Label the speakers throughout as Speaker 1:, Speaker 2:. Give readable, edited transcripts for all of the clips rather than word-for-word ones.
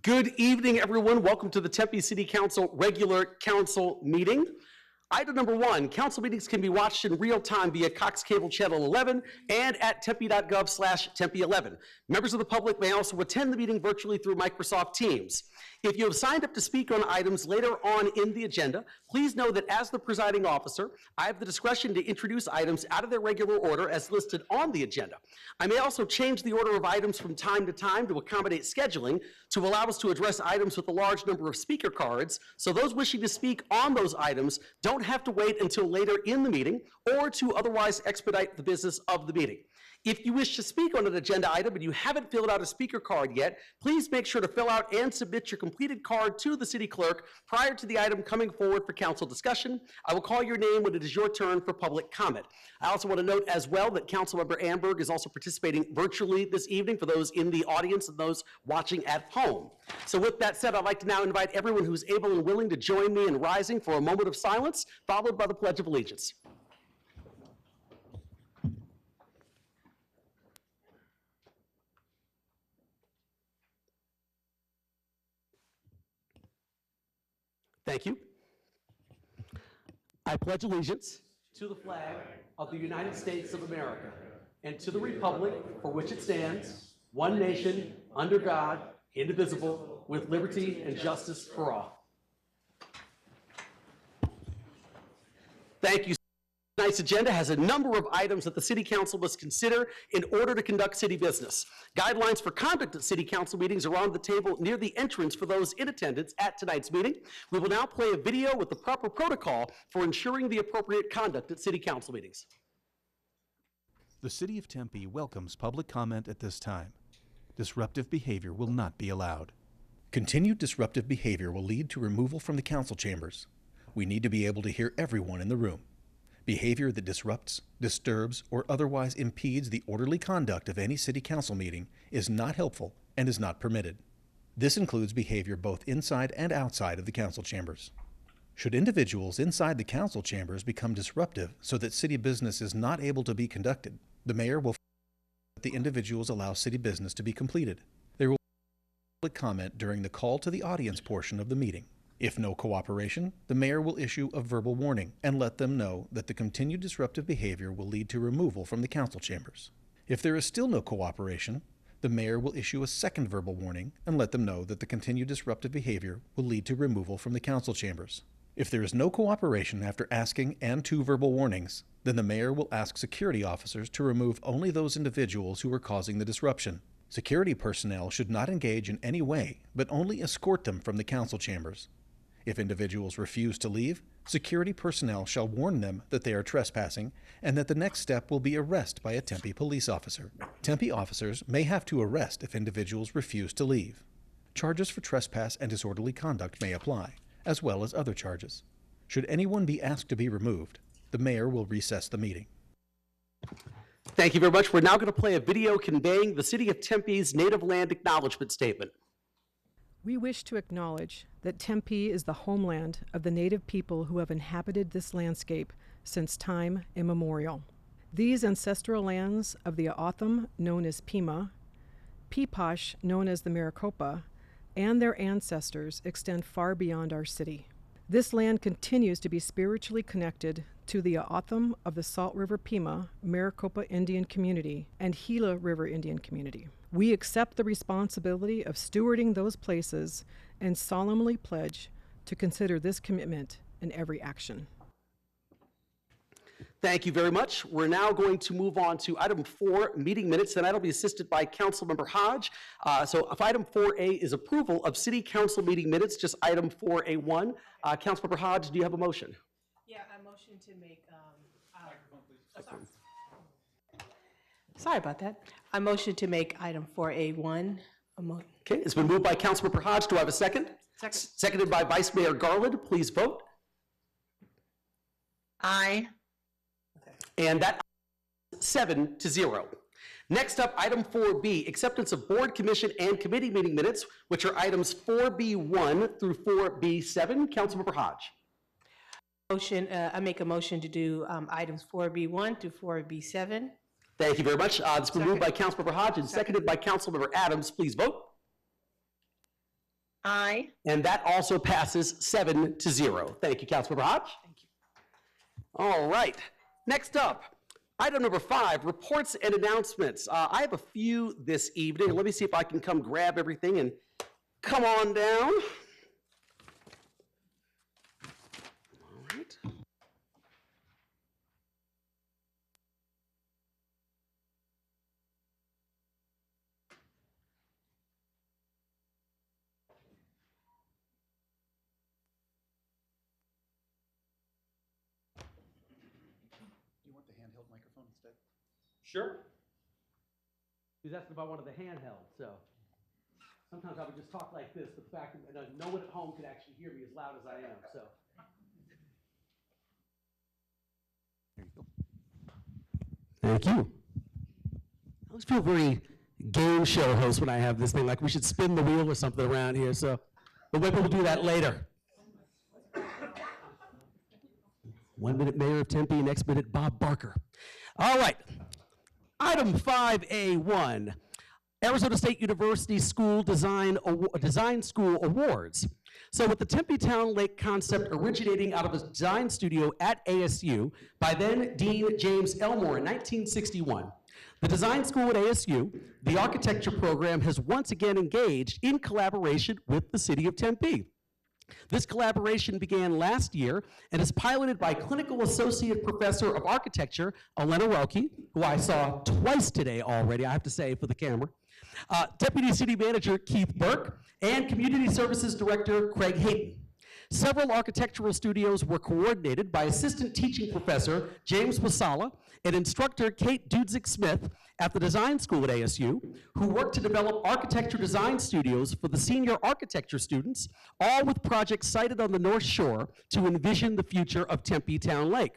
Speaker 1: Good evening, everyone. Welcome to the Tempe City Council regular council meeting. Item number 1, council meetings can be watched in real time via Cox Cable Channel 11 and at tempe.gov/tempe11. Members of the public may also attend the meeting virtually through Microsoft Teams. If you have signed up to speak on items later on in the agenda, please know that as the presiding officer, I have the discretion to introduce items out of their regular order as listed on the agenda. I may also change the order of items from time to time to accommodate scheduling to allow us to address items with a large number of speaker cards, so those wishing to speak on those items don't have to wait until later in the meeting or to otherwise expedite the business of the meeting. If you wish to speak on an agenda item and you haven't filled out a speaker card yet, please make sure to fill out and submit your completed card to the city clerk prior to the item coming forward for council discussion. I will call your name when it is your turn for public comment. I also want to note as well that Councilmember Amberg is also participating virtually this evening for those in the audience and those watching at home. So with that said, I'd like to now invite everyone who's able and willing to join me in rising for a moment of silence, followed by the Pledge of Allegiance. Thank you. I pledge allegiance to the flag of the United States of America and to the republic for which it stands, one nation, under God, indivisible, with liberty and justice for all. Thank you. Tonight's agenda has a number of items that the City Council must consider in order to conduct city business. Guidelines for conduct at City Council meetings are on the table near the entrance for those in attendance at tonight's meeting. We will now play a video with the proper protocol for ensuring the appropriate conduct at City Council meetings.
Speaker 2: The City of Tempe welcomes public comment at this time. Disruptive behavior will not be allowed. Continued disruptive behavior will lead to removal from the council chambers. We need to be able to hear everyone in the room. Behavior that disrupts, disturbs, or otherwise impedes the orderly conduct of any city council meeting is not helpful and is not permitted. This includes behavior both inside and outside of the council chambers. Should individuals inside the council chambers become disruptive so that city business is not able to be conducted, the mayor will let the individuals allow city business to be completed. There will be public comment during the call to the audience portion of the meeting. If no cooperation, the mayor will issue a verbal warning and let them know that the continued disruptive behavior will lead to removal from the council chambers. If there is still no cooperation, the mayor will issue a second verbal warning and let them know that the continued disruptive behavior will lead to removal from the council chambers. If there is no cooperation after asking and 2 verbal warnings, then the mayor will ask security officers to remove only those individuals who are causing the disruption. Security personnel should not engage in any way, but only escort them from the council chambers. If individuals refuse to leave, security personnel shall warn them that they are trespassing and that the next step will be arrest by a Tempe police officer. Tempe officers may have to arrest if individuals refuse to leave. Charges for trespass and disorderly conduct may apply, as well as other charges. Should anyone be asked to be removed, the mayor will recess the meeting.
Speaker 1: Thank you very much. We're now going to play a video conveying the City of Tempe's Native Land Acknowledgement Statement.
Speaker 3: We wish to acknowledge that Tempe is the homeland of the Native people who have inhabited this landscape since time immemorial. These ancestral lands of the O'odham, known as Pima, Peeposh, known as the Maricopa, and their ancestors extend far beyond our city. This land continues to be spiritually connected to the O'odham of the Salt River Pima, Maricopa Indian Community, and Gila River Indian Community. We accept the responsibility of stewarding those places and solemnly pledge to consider this commitment in every action.
Speaker 1: Thank you very much. We're now going to move on to item 4, meeting minutes. Tonight will be assisted by Councilmember Hodge. So if item 4A is approval of city council meeting minutes, just item 4A1. Councilmember Hodge, do you have a motion?
Speaker 4: Yeah, I motion to make, sorry about that. I motion to make item 4A1.
Speaker 1: Okay, it's been moved by Councilmember Hodge. Do I have a second?
Speaker 4: Second.
Speaker 1: Seconded by Vice Mayor Garland. Please vote.
Speaker 4: Aye.
Speaker 1: And that 7-0. Next up, item 4B, acceptance of board, commission, and committee meeting minutes, which are items 4B1 through 4B7. Councilmember Hodge.
Speaker 4: Motion, I make a motion to do items 4B1 through 4B7.
Speaker 1: Thank you very much. It's been moved by Councilmember Hodge and seconded by Councilmember Adams. Please vote.
Speaker 5: Aye.
Speaker 1: And that also passes 7-0. Thank you, Councilmember Hodge. Thank you. All right, next up, item number 5, reports and announcements. I have a few this evening. Let me see if I can come grab everything and come on down. All right. Sure. He's asking if I wanted the handheld, so sometimes I would just talk like this, but the fact that no one at home could actually hear me as loud as I am, so. There you go. Thank you. I always feel very game show host when I have this thing, like we should spin the wheel or something around here, so, but maybe we'll do that later. 1 minute Mayor of Tempe, next minute Bob Barker. All right. Item 5A1, Arizona State University School Design School Awards. So with the Tempe Town Lake concept originating out of a design studio at ASU by then Dean James Elmore in 1961, the design school at ASU, the architecture program has once again engaged in collaboration with the city of Tempe. This collaboration began last year and is piloted by Clinical Associate Professor of Architecture, Elena Welke, who I saw twice today already, I have to say, for the camera, Deputy City Manager Keith Burke, and Community Services Director Craig Hayton. Several architectural studios were coordinated by Assistant Teaching Professor James Wasala and instructor Kate Dudzik-Smith at the design school at ASU, who worked to develop architecture design studios for the senior architecture students, all with projects sited on the North Shore to envision the future of Tempe Town Lake.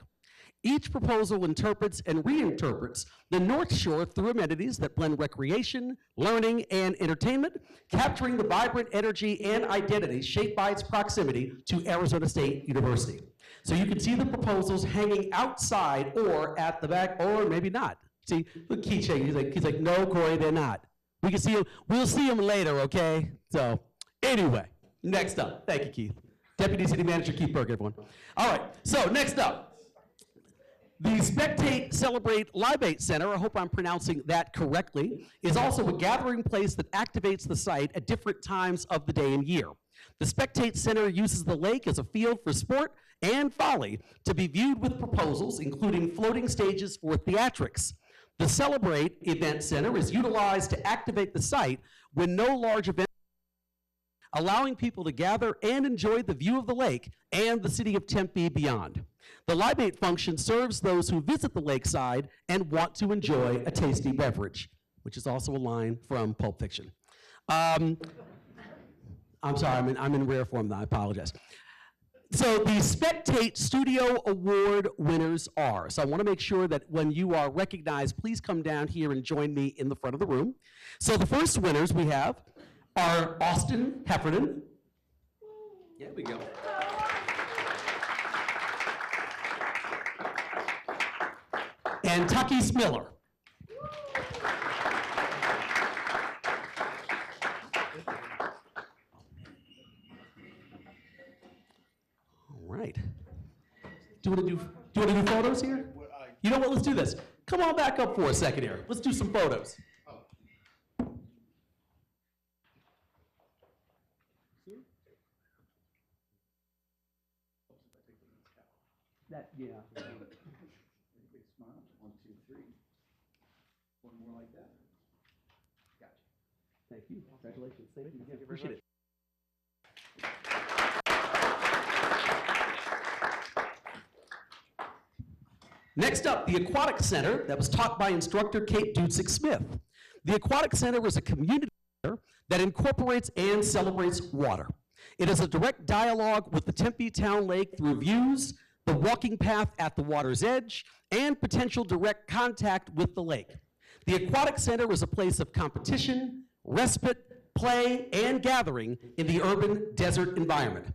Speaker 1: Each proposal interprets and reinterprets the North Shore through amenities that blend recreation, learning, and entertainment, capturing the vibrant energy and identity shaped by its proximity to Arizona State University. So you can see the proposals hanging outside or at the back, or maybe not. See, look, Keith shaking. He's like, no, Corey, they're not. We can see them. We'll see them later, okay? So anyway, next up. Thank you, Keith. Deputy City Manager Keith Burke, everyone. All right, so next up. The Spectate Celebrate Live-Bait Center, I hope I'm pronouncing that correctly, is also a gathering place that activates the site at different times of the day and year. The Spectate Center uses the lake as a field for sport and folly to be viewed with proposals, including floating stages for theatrics. The Celebrate Event Center is utilized to activate the site when no large event, allowing people to gather and enjoy the view of the lake and the city of Tempe beyond. The Live-Bait function serves those who visit the lakeside and want to enjoy a tasty beverage, which is also a line from Pulp Fiction. I'm sorry, I'm in rare form now, I apologize. So the Spectate Studio Award winners are, so I want to make sure that when you are recognized, please come down here and join me in the front of the room. So the first winners we have are Austin Heffernan. There we go. And Takis Miller. All right. Do you want to do photos here? You know what? Let's do this. Come on back up for a second here. Let's do some photos. That, yeah.
Speaker 6: Big smile. 1, 2, 3. One more like that. Gotcha.
Speaker 1: Thank you. Congratulations. Thank you. Yeah, appreciate it. Next up, the Aquatic Center that was taught by instructor Kate Dudzik-Smith. The Aquatic Center is a community center that incorporates and celebrates water. It is a direct dialogue with the Tempe Town Lake through views, the walking path at the water's edge, and potential direct contact with the lake. The Aquatic Center is a place of competition, respite, play, and gathering in the urban desert environment.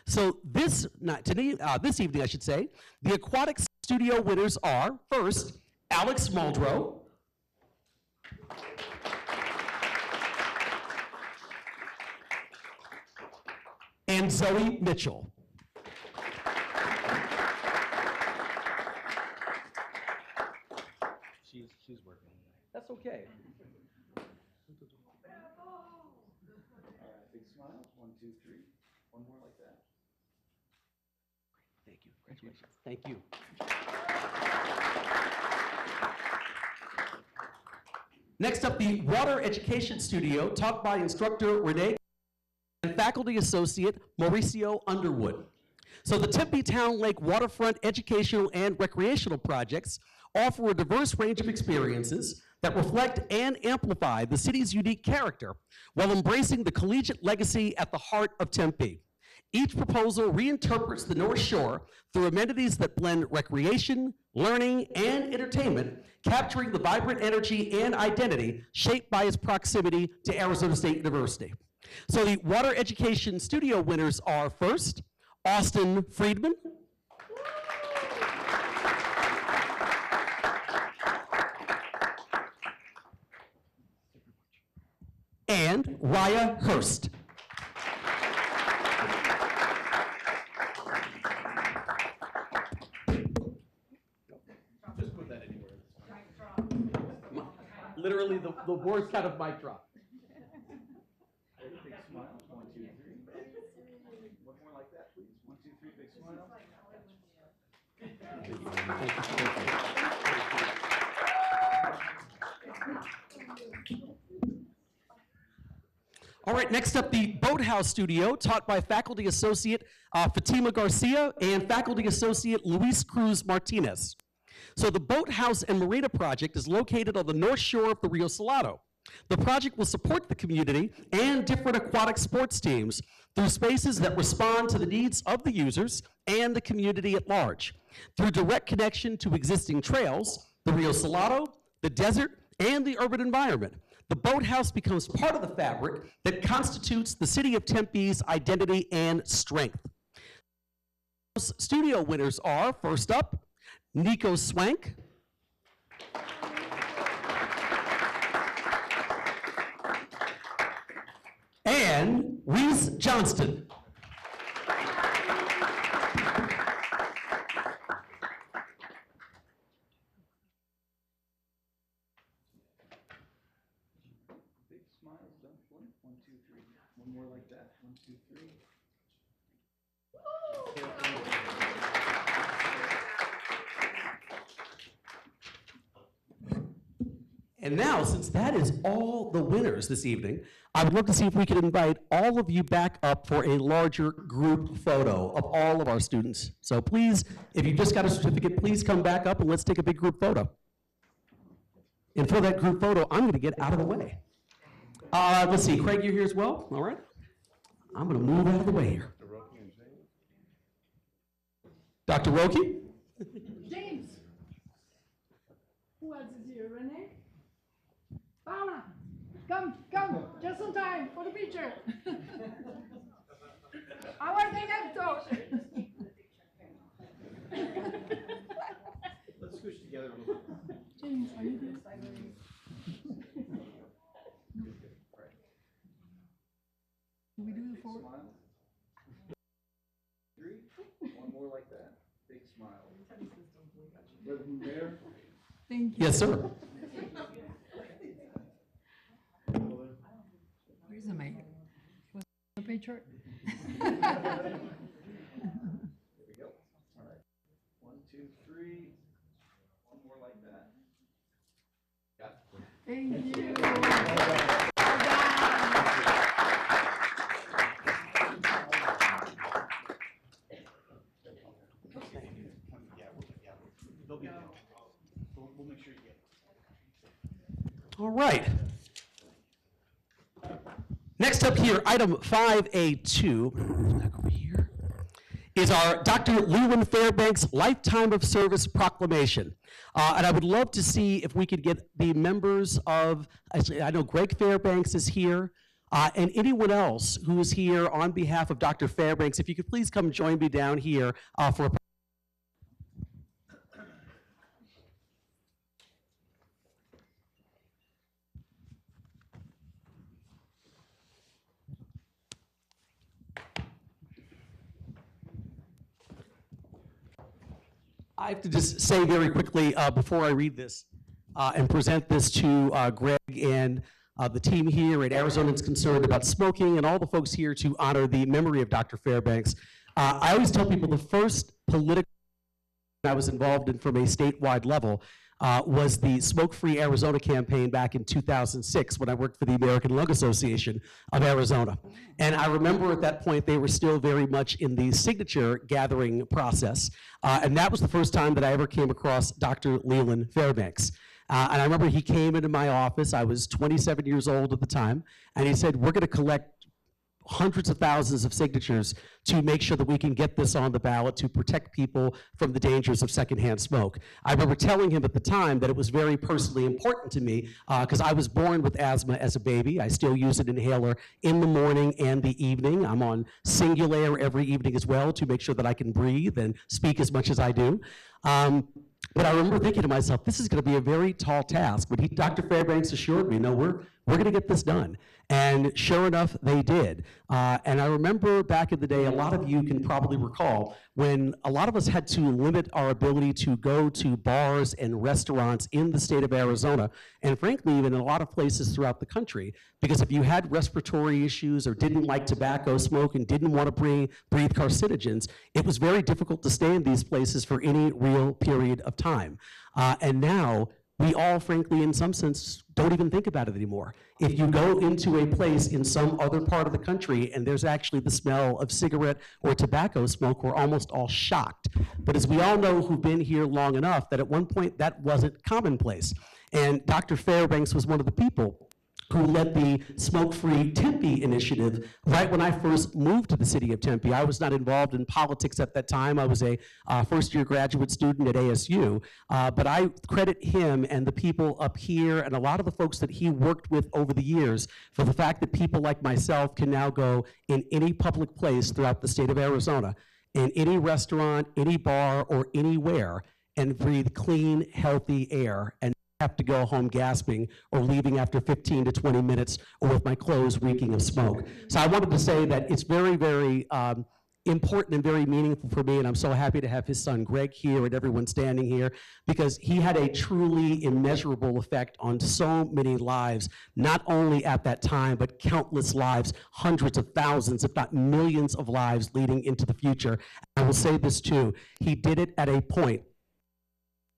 Speaker 1: So this evening, I should say, the Aquatic Studio winners are, first, Alex Muldrow, and Zoe Mitchell.
Speaker 6: She's working.
Speaker 1: That's okay.
Speaker 6: All right, big smiles. 1, 2, 3. One more like that.
Speaker 1: Thank you. Congratulations. Thank you. Next up, the Water Education Studio, taught by instructor Renee and faculty associate Mauricio Underwood. So the Tempe Town Lake waterfront educational and recreational projects offer a diverse range of experiences that reflect and amplify the city's unique character while embracing the collegiate legacy at the heart of Tempe. Each proposal reinterprets the North Shore through amenities that blend recreation, learning, and entertainment, capturing the vibrant energy and identity shaped by its proximity to Arizona State University. So the Water Education Studio winners are first, Austin Friedman. And Raya Hurst. Just put that anywhere. Literally, the worst kind of mic drop.
Speaker 6: Big smiles. 1, 2, 3. One more like that, please. 1, 2, 3. Big smile.
Speaker 1: All right, next up, the Boathouse Studio, taught by faculty associate Fatima Garcia and faculty associate Luis Cruz Martinez. So the Boathouse and Marina project is located on the north shore of the Rio Salado. The project will support the community and different aquatic sports teams through spaces that respond to the needs of the users and the community at large. Through direct connection to existing trails, the Rio Salado, the desert, and the urban environment, the Boathouse becomes part of the fabric that constitutes the city of Tempe's identity and strength. Studio winners are, first up, Nico Swank. And Reese Johnston.
Speaker 6: Big smiles. Don't blink. 1, 2, 3. One more like that. 1, 2, 3.
Speaker 1: And now, since that is all the winners this evening, I would love to see if we could invite all of you back up for a larger group photo of all of our students. So please, if you just got a certificate, please come back up and let's take a big group photo. And for that group photo, I'm going to get out of the way. Let's see, Craig, you're here as well? All right. I'm going to move out of the way here. Dr. Roki?
Speaker 5: James. Who else is here? Renee? Paula, come, just in time for the picture. Our director.
Speaker 6: Let's squish together a little.
Speaker 5: James, are you there? Do we do the forward?
Speaker 6: Smile. 3. One more like that. Big smile. Reverend Mayor.
Speaker 5: Thank you.
Speaker 1: Yes, sir.
Speaker 5: Where's the mic? Was the picture?
Speaker 6: Here we go. All right. 1, 2, 3. One more like that. Got it.
Speaker 5: Thank you.
Speaker 6: We'll make sure you get it.
Speaker 1: All right. Next up here, item 5A2, back over here, is our Dr. Lewin Fairbanks Lifetime of Service Proclamation. And I would love to see if we could get the members of, I know Greg Fairbanks is here, and anyone else who is here on behalf of Dr. Fairbanks, if you could please come join me down here for a I have to just say very quickly before I read this and present this to Greg and the team here at Arizonans Concerned About Smoking and all the folks here to honor the memory of Dr. Fairbanks. I always tell people the first political I was involved in from a statewide level was the Smoke-Free Arizona campaign back in 2006 when I worked for the American Lung Association of Arizona. And I remember at that point they were still very much in the signature gathering process. And that was the first time that I ever came across Dr. Leland Fairbanks. And I remember he came into my office, I was 27 years old at the time, and he said, we're gonna collect hundreds of thousands of signatures to make sure that we can get this on the ballot to protect people from the dangers of secondhand smoke. I remember telling him at the time that it was very personally important to me because I was born with asthma as a baby. I still use an inhaler in the morning and the evening. I'm on Singulair every evening as well to make sure that I can breathe and speak as much as I do. But I remember thinking to myself, this is going to be a very tall task. But Dr. Fairbanks assured me, no, we're going to get this done. And sure enough, they did. And I remember back in the day, a lot of you can probably recall, when a lot of us had to limit our ability to go to bars and restaurants in the state of Arizona, and frankly, even in a lot of places throughout the country, because if you had respiratory issues or didn't like tobacco smoke and didn't want to breathe carcinogens, it was very difficult to stay in these places for any real period of time. And now, we all, frankly, in some sense, don't even think about it anymore. If you go into a place in some other part of the country and there's actually the smell of cigarette or tobacco smoke, we're almost all shocked. But as we all know who've been here long enough, that at one point that wasn't commonplace. And Dr. Fairbanks was one of the people who led the Smoke-Free Tempe initiative right when I first moved to the city of Tempe. I was not involved in politics at that time. I was a first-year graduate student at ASU, but I credit him and the people up here and a lot of the folks that he worked with over the years for the fact that people like myself can now go in any public place throughout the state of Arizona, in any restaurant, any bar, or anywhere, and breathe clean, healthy air and have to go home gasping or leaving after 15 to 20 minutes or with my clothes reeking of smoke. So I wanted to say that it's very, very important and very meaningful for me, and I'm so happy to have his son Greg here and everyone standing here, because he had a truly immeasurable effect on so many lives, not only at that time, but countless lives, hundreds of thousands, if not millions of lives leading into the future. I will say this too, he did it at a point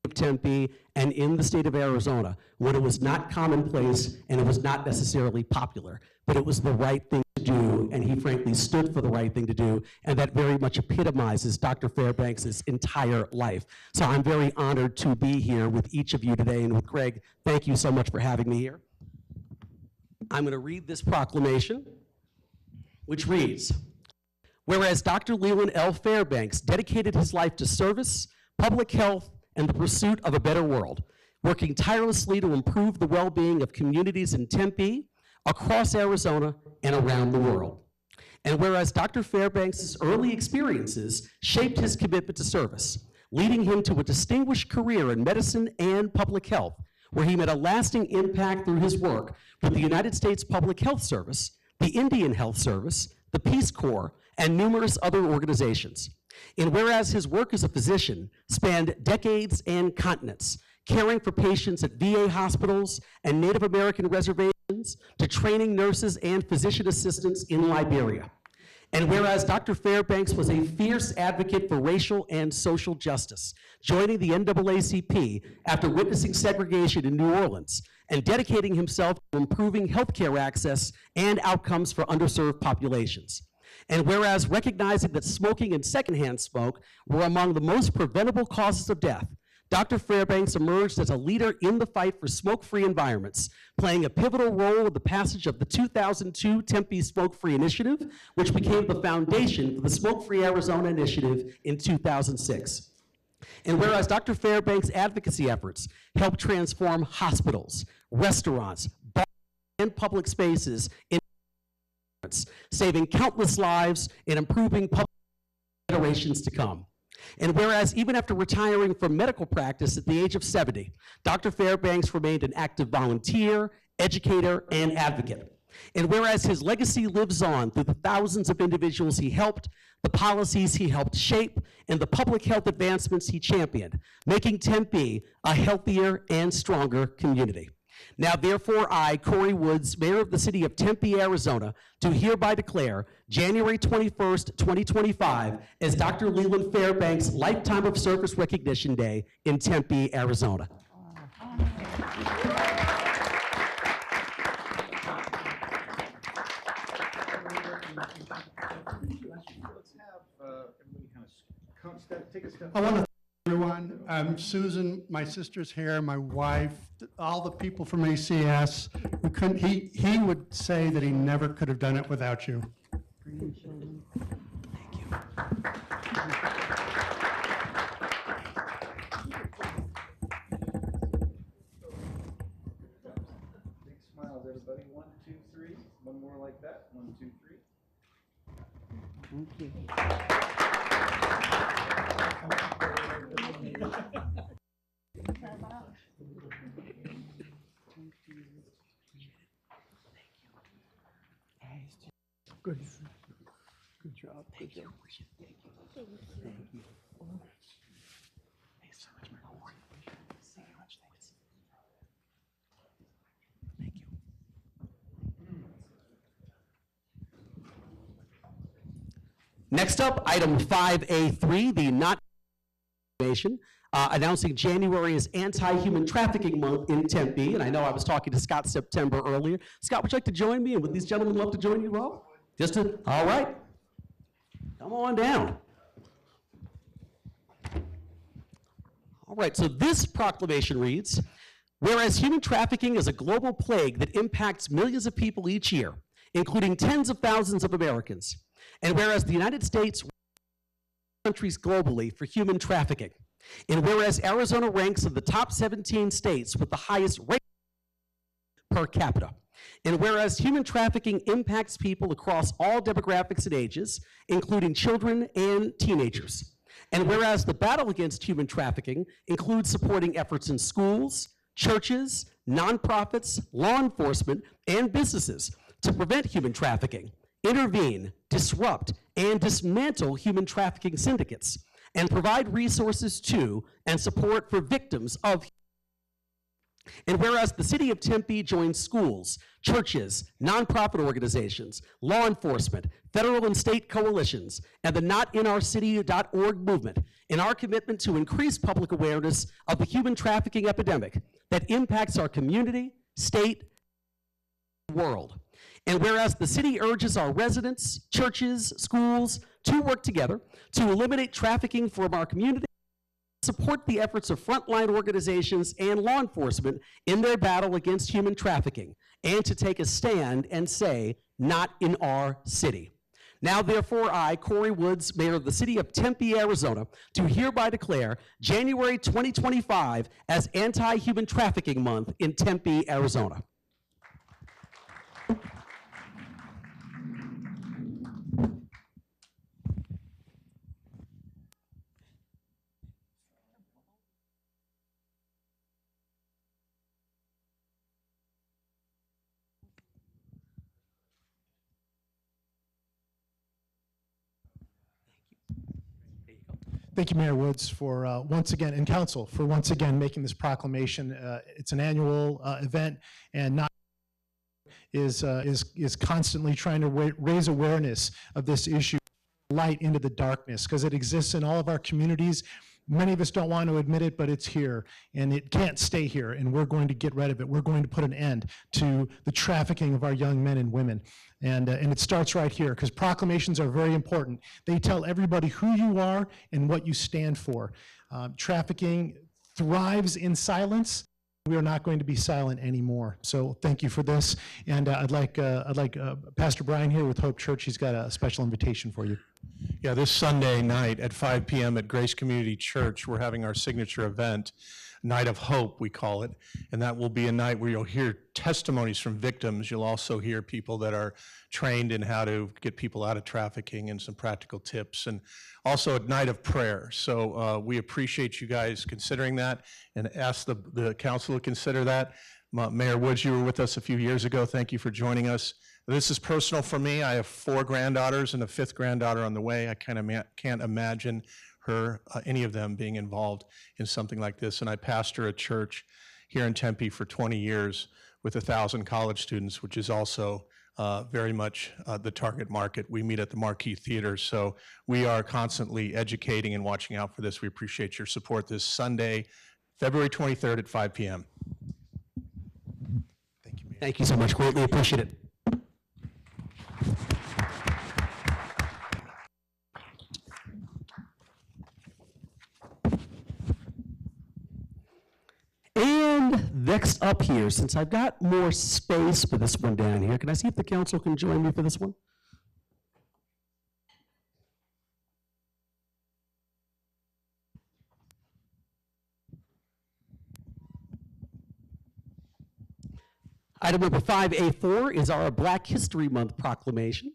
Speaker 1: of Tempe and in the state of Arizona when it was not commonplace and it was not necessarily popular, but it was the right thing to do, and he frankly stood for the right thing to do, and that very much epitomizes Dr. Fairbanks' entire life. So I'm very honored to be here with each of you today, and with Greg, thank you so much for having me here. I'm going to read this proclamation, which reads, whereas Dr. Leland L. Fairbanks dedicated his life to service, public health, and the pursuit of a better world, working tirelessly to improve the well-being of communities in Tempe, across Arizona, and around the world. And whereas Dr. Fairbanks' early experiences shaped his commitment to service, leading him to a distinguished career in medicine and public health, where he made a lasting impact through his work with the United States Public Health Service, the Indian Health Service, the Peace Corps, and numerous other organizations. And whereas his work as a physician spanned decades and continents, caring for patients at VA hospitals and Native American reservations, to training nurses and physician assistants in Liberia. And whereas Dr. Fairbanks was a fierce advocate for racial and social justice, joining the NAACP after witnessing segregation in New Orleans, and dedicating himself to improving healthcare access and outcomes for underserved populations. And whereas recognizing that smoking and secondhand smoke were among the most preventable causes of death, Dr. Fairbanks emerged as a leader in the fight for smoke-free environments, playing a pivotal role in the passage of the 2002 Tempe Smoke-Free Initiative, which became the foundation for the Smoke-Free Arizona Initiative in 2006. And whereas Dr. Fairbanks' advocacy efforts helped transform hospitals, restaurants, bars, and public spaces in saving countless lives and improving public generations to come. And whereas even after retiring from medical practice at the age of 70, Dr. Fairbanks remained an active volunteer, educator, and advocate. And whereas his legacy lives on through the thousands of individuals he helped, the policies he helped shape, and the public health advancements he championed, making Tempe a healthier and stronger community. Now, therefore, I, Corey Woods, Mayor of the City of Tempe, Arizona, do hereby declare January 21st, 2025 as Dr. Leland Fairbanks Lifetime of Service Recognition Day in Tempe, Arizona.
Speaker 6: Let's have everybody kind of take a step.
Speaker 7: I want to thank everyone. Susan, my sister's here, my wife, all the people from ACS. Who couldn't, he would say that he never could have done it without you.
Speaker 6: Big smiles, everybody. 1, 2, 3. One more like that. 1, 2, 3.
Speaker 7: Good. Good job. Good job.
Speaker 1: Next up, item 5A3, the not information, announcing January is Anti-Human Trafficking Month in Tempe. And I know I was talking to Scott September earlier. Scott, would you like to join me? And would these gentlemen love to join you as well? All right. Come on down. All right, so this proclamation reads, whereas human trafficking is a global plague that impacts millions of people each year, including tens of thousands of Americans, and whereas the United States countries globally for human trafficking, and whereas Arizona ranks in the top 17 states with the highest rate per capita, and whereas human trafficking impacts people across all demographics and ages, including children and teenagers, and whereas the battle against human trafficking includes supporting efforts in schools, churches, nonprofits, law enforcement, and businesses to prevent human trafficking, intervene, disrupt, and dismantle human trafficking syndicates, and provide resources to and support for victims of. And whereas the City of Tempe joins schools, churches, nonprofit organizations, law enforcement, federal and state coalitions, and the NotInOurCity.org movement in our commitment to increase public awareness of the human trafficking epidemic that impacts our community, state, and world. And whereas the city urges our residents, churches, schools to work together to eliminate trafficking from our community, support the efforts of frontline organizations and law enforcement in their battle against human trafficking, and to take a stand and say, not in our city. Now, therefore, I, Corey Woods, Mayor of the City of Tempe, Arizona, do hereby declare January 2025 as Anti-Human Trafficking Month in Tempe, Arizona.
Speaker 8: Thank you, Mayor Woods, for once again, and Council, for once again making this proclamation. It's an annual event, and not is constantly trying to raise awareness of this issue, light into the darkness, because it exists in all of our communities. Many of us don't want to admit it, but it's here, and it can't stay here, and we're going to get rid of it. We're going to put an end to the trafficking of our young men and women. And it starts right here, because proclamations are very important. They tell everybody who you are and what you stand for. Trafficking thrives in silence. We are not going to be silent anymore. So thank you for this. And I'd like Pastor Brian here with Hope Church. He's got a special invitation for you.
Speaker 2: Yeah, this Sunday night at 5 p.m. at Grace Community Church, we're having our signature event, Night of Hope, we call it, and that will be a night where you'll hear testimonies from victims. You'll also hear people that are trained in how to get people out of trafficking and some practical tips, and also a night of prayer. So we appreciate you guys considering that and ask the council to consider that. Mayor Woods, you were with us a few years ago. Thank you for joining us. This is personal for me. I have 4 granddaughters and a 5th granddaughter on the way. I kind of can't imagine any of them being involved in something like this. And I pastor a church here in Tempe for 20 years with 1,000 college students, which is also very much the target market. We meet at the Marquee Theater, so we are constantly educating and watching out for this. We appreciate your support this Sunday, February 23rd at 5 p.m.
Speaker 8: Thank you, Mayor.
Speaker 1: Thank you so much, greatly appreciate it. And next up here, since I've got more space for this one down here, can I see if the council can join me for this one? Item number 5A4 is our Black History Month proclamation.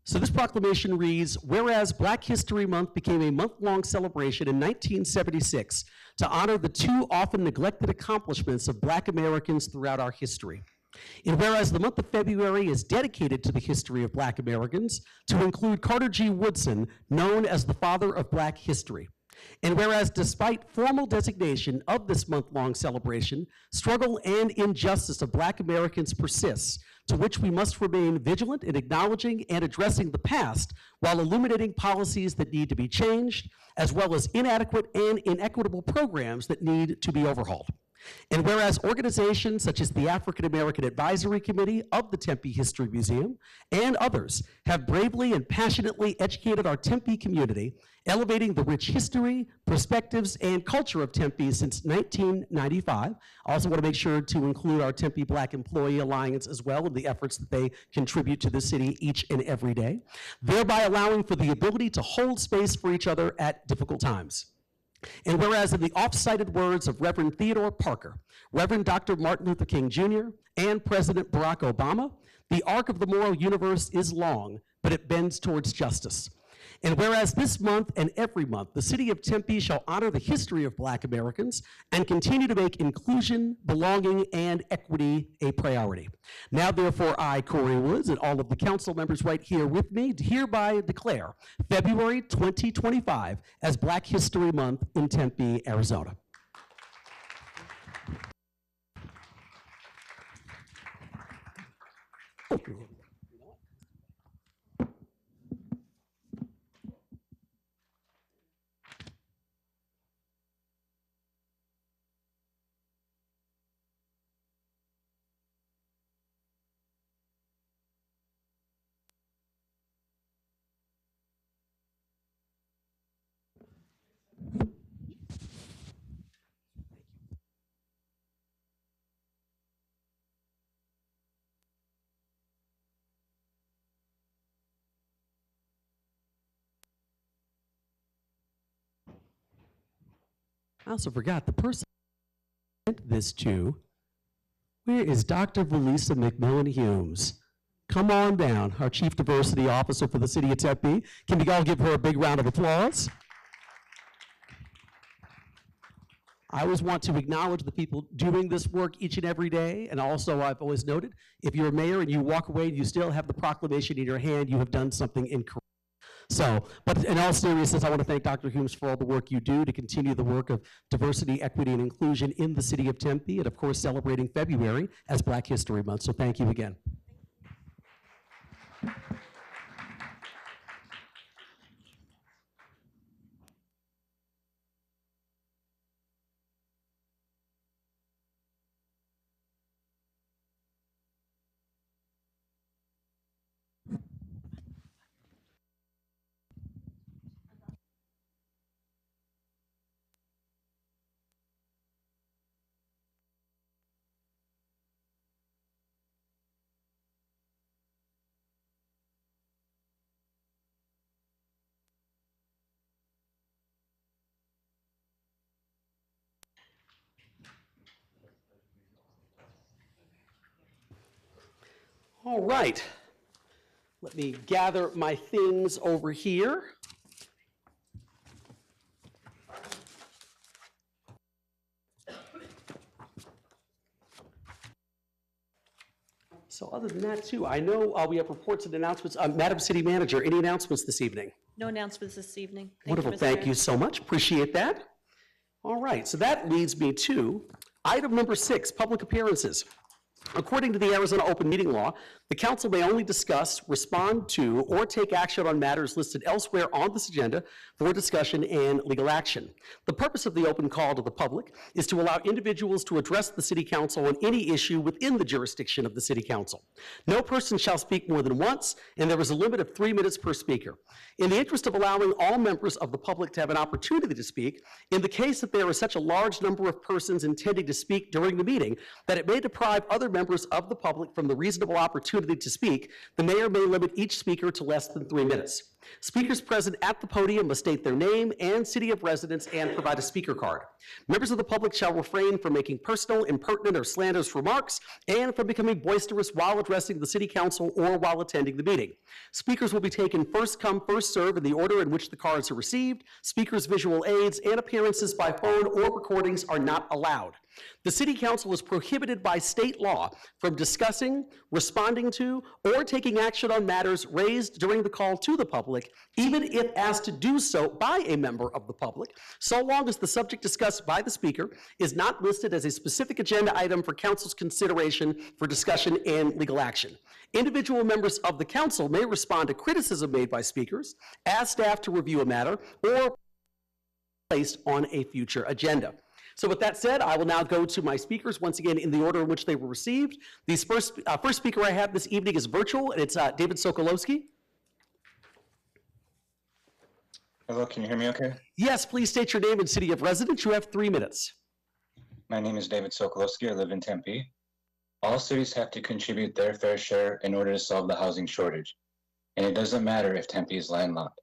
Speaker 1: So this proclamation reads, whereas Black History Month became a month-long celebration in 1976 to honor the 2 often neglected accomplishments of Black Americans throughout our history. And whereas the month of February is dedicated to the history of Black Americans, to include Carter G. Woodson, known as the father of Black history. And whereas despite formal designation of this month-long celebration, struggle and injustice of Black Americans persists, to which we must remain vigilant in acknowledging and addressing the past while illuminating policies that need to be changed, as well as inadequate and inequitable programs that need to be overhauled. And whereas organizations such as the African American Advisory Committee of the Tempe History Museum and others have bravely and passionately educated our Tempe community, elevating the rich history, perspectives, and culture of Tempe since 1995. I also want to make sure to include our Tempe Black Employee Alliance as well in the efforts that they contribute to the city each and every day, thereby allowing for the ability to hold space for each other at difficult times. And whereas in the oft-cited words of Reverend Theodore Parker, Reverend Dr. Martin Luther King Jr., and President Barack Obama, the arc of the moral universe is long, but it bends towards justice. And whereas this month and every month, the city of Tempe shall honor the history of Black Americans and continue to make inclusion, belonging, and equity a priority. Now, therefore, I, Corey Woods, and all of the council members right here with me, hereby declare February 2025 as Black History Month in Tempe, Arizona. I also forgot the person I sent this to. Where is Dr. Valisa McMillan Humes? Come on down, our Chief Diversity Officer for the City of Tempe. Can we all give her a big round of applause? I always want to acknowledge the people doing this work each and every day, and also I've always noted, if you're a mayor and you walk away and you still have the proclamation in your hand, you have done something incorrect. So, but in all seriousness, I want to thank Dr. Humes for all the work you do to continue the work of diversity, equity, and inclusion in the city of Tempe, and of course, celebrating February as Black History Month. So thank you again. All right, let me gather my things over here. So other than that, too, I know we have reports and announcements. Madam City Manager, any announcements this evening?
Speaker 9: No announcements this evening.
Speaker 1: Wonderful,
Speaker 9: Mr.
Speaker 1: thank
Speaker 9: Chair.
Speaker 1: you so much, appreciate that. All right, so that leads me to item number 6, public appearances. According to the Arizona Open Meeting Law, the council may only discuss, respond to, or take action on matters listed elsewhere on this agenda for discussion and legal action. The purpose of the open call to the public is to allow individuals to address the city council on any issue within the jurisdiction of the city council. No person shall speak more than once, and there is a limit of 3 minutes per speaker. In the interest of allowing all members of the public to have an opportunity to speak, in the case that there is such a large number of persons intending to speak during the meeting that it may deprive other members of the public from the reasonable opportunity to speak, the mayor may limit each speaker to less than 3 minutes. Speakers present at the podium must state their name and city of residence and provide a speaker card. Members of the public shall refrain from making personal, impertinent, or slanderous remarks and from becoming boisterous while addressing the city council or while attending the meeting. Speakers will be taken first come, first serve in the order in which the cards are received. Speakers' visual aids and appearances by phone or recordings are not allowed. The City Council is prohibited by state law from discussing, responding to, or taking action on matters raised during the call to the public, even if asked to do so by a member of the public, so long as the subject discussed by the speaker is not listed as a specific agenda item for council's consideration for discussion and legal action. Individual members of the council may respond to criticism made by speakers, ask staff to review a matter, or placed on a future agenda. So with that said, I will now go to my speakers, once again, in the order in which they were received. The first speaker I have this evening is virtual, and it's David Sokolowski.
Speaker 10: Hello, can you hear me okay?
Speaker 1: Yes, please state your name and city of residence. You have 3 minutes.
Speaker 10: My name is David Sokolowski. I live in Tempe. All cities have to contribute their fair share in order to solve the housing shortage. And it doesn't matter if Tempe is landlocked,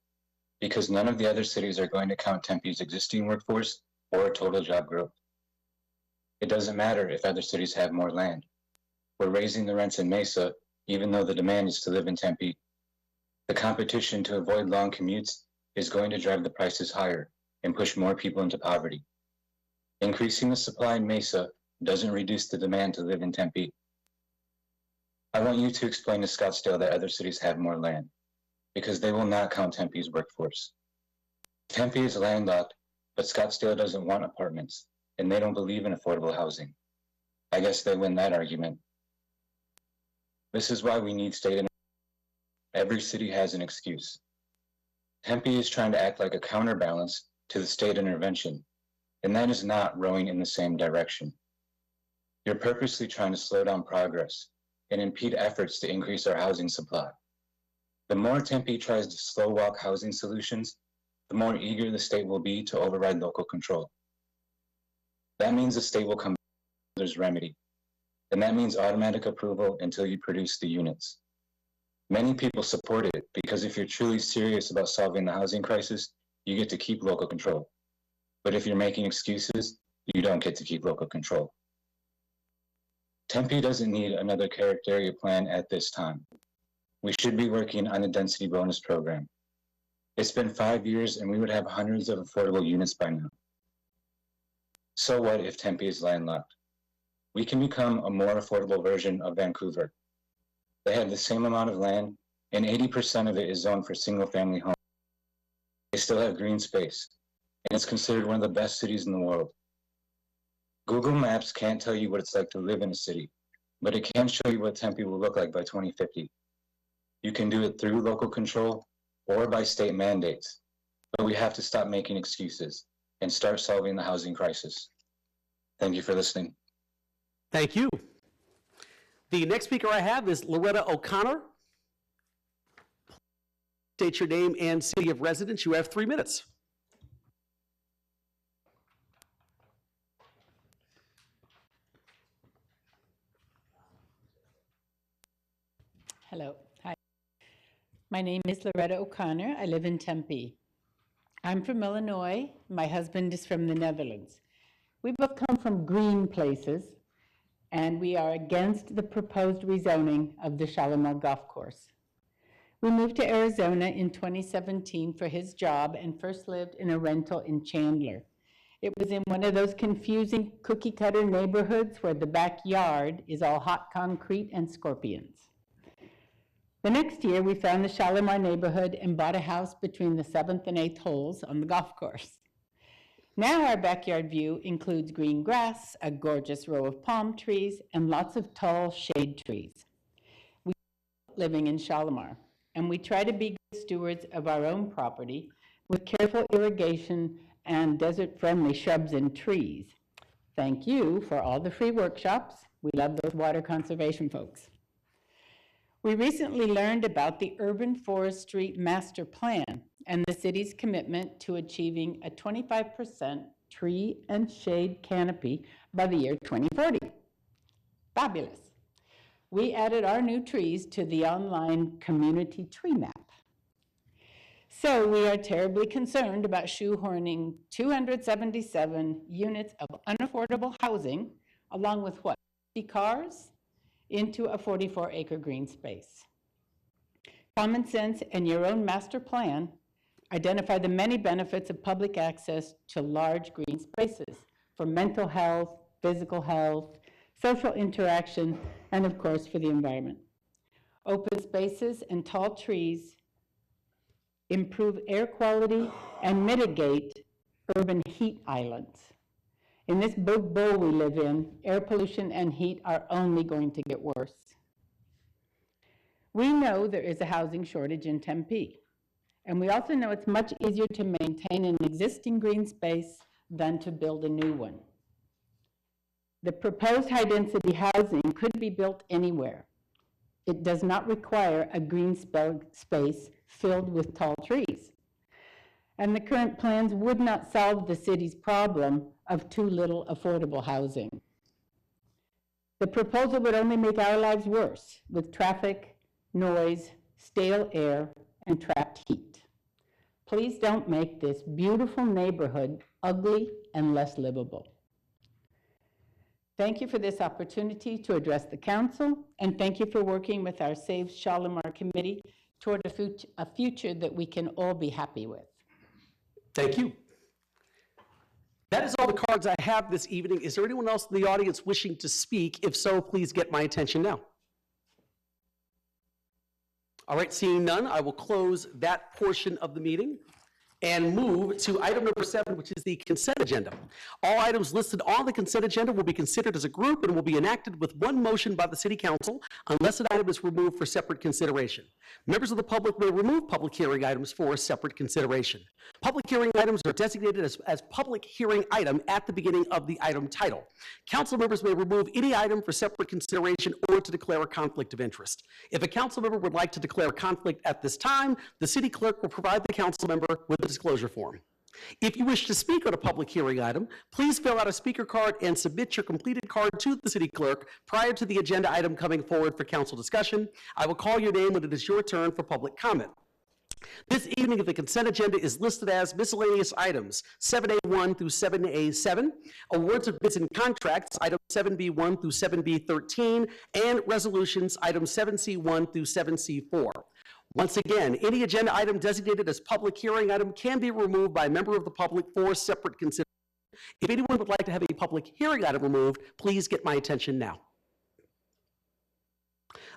Speaker 10: because none of the other cities are going to count Tempe's existing workforce or total job growth. It doesn't matter if other cities have more land. We're raising the rents in Mesa, even though the demand is to live in Tempe. The competition to avoid long commutes is going to drive the prices higher and push more people into poverty. Increasing the supply in Mesa doesn't reduce the demand to live in Tempe. I want you to explain to Scottsdale that other cities have more land, because they will not count Tempe's workforce. Tempe is landlocked, but Scottsdale doesn't want apartments, and they don't believe in affordable housing. I guess they win that argument. This is why we need state intervention. Every city has an excuse. Tempe is trying to act like a counterbalance to the state intervention, and that is not rowing in the same direction. You're purposely trying to slow down progress and impede efforts to increase our housing supply. The more Tempe tries to slow walk housing solutions, the more eager the state will be to override local control. That means the state will come back with there's remedy, and that means automatic approval until you produce the units. Many people support it because if you're truly serious about solving the housing crisis, you get to keep local control. But if you're making excuses, you don't get to keep local control. Tempe doesn't need another character area plan at this time. We should be working on a density bonus program. It's been 5 years and we would have hundreds of affordable units by now. So what if Tempe is landlocked? We can become a more affordable version of Vancouver. They have the same amount of land and 80% of it is zoned for single family homes. They still have green space and it's considered one of the best cities in the world. Google Maps can't tell you what it's like to live in a city, but it can show you what Tempe will look like by 2050. You can do it through local control or by state mandates, but we have to stop making excuses and start solving the housing crisis. Thank you for listening.
Speaker 1: Thank you. The next speaker I have is Loretta O'Connor. State your name and city of residence. You have 3 minutes.
Speaker 11: Hello. Hi. My name is Loretta O'Connor. I live in Tempe. I'm from Illinois. My husband is from the Netherlands. We both come from green places, and we are against the proposed rezoning of the Shalimar Golf Course. We moved to Arizona in 2017 for his job and first lived in a rental in Chandler. It was in one of those confusing cookie-cutter neighborhoods where the backyard is all hot concrete and scorpions. The next year, we found the Shalimar neighborhood and bought a house between the 7th and 8th holes on the golf course. Now our backyard view includes green grass, a gorgeous row of palm trees, and lots of tall shade trees. We love living in Shalimar, and we try to be good stewards of our own property with careful irrigation and desert-friendly shrubs and trees. Thank you for all the free workshops. We love those water conservation folks. We recently learned about the Urban Forestry Master Plan and the city's commitment to achieving a 25% tree and shade canopy by the year 2040. Fabulous. We added our new trees to the online community tree map. So we are terribly concerned about shoehorning 277 units of unaffordable housing, along with what, 50 cars, into a 44-acre green space. Common sense and your own master plan identify the many benefits of public access to large green spaces for mental health, physical health, social interaction, and of course for the environment. Open spaces and tall trees improve air quality and mitigate urban heat islands. In this big bowl we live in, air pollution and heat are only going to get worse. We know there is a housing shortage in Tempe, and we also know it's much easier to maintain an existing green space than to build a new one. The proposed high-density housing could be built anywhere. It does not require a green space filled with tall trees. And the current plans would not solve the city's problem of too little affordable housing. The proposal would only make our lives worse with traffic, noise, stale air, and trapped heat. Please don't make this beautiful neighborhood ugly and less livable. Thank you for this opportunity to address the council, and thank you for working with our Save Shalimar committee toward a future that we can all be happy with.
Speaker 1: Thank you. That is all the cards I have this evening. Is there anyone else in the audience wishing to speak? If so, please get my attention now. All right, seeing none, I will close that portion of the meeting and move to item number 7, which is the consent agenda. All items listed on the consent agenda will be considered as a group and will be enacted with one motion by the City Council unless an item is removed for separate consideration. Members of the public may remove public hearing items for separate consideration. Public hearing items are designated as public hearing item at the beginning of the item title. Council members may remove any item for separate consideration or to declare a conflict of interest. If a council member would like to declare a conflict at this time, the city clerk will provide the council member with a disclosure form. If you wish to speak on a public hearing item, please fill out a speaker card and submit your completed card to the city clerk prior to the agenda item coming forward for council discussion. I will call your name when it is your turn for public comment. This evening, the consent agenda is listed as miscellaneous items 7A1 through 7A7, awards of bids and contracts, items 7B1 through 7B13, and resolutions, items 7C1 through 7C4. Once again, any agenda item designated as public hearing item can be removed by a member of the public for separate consideration. If anyone would like to have a public hearing item removed, please get my attention now.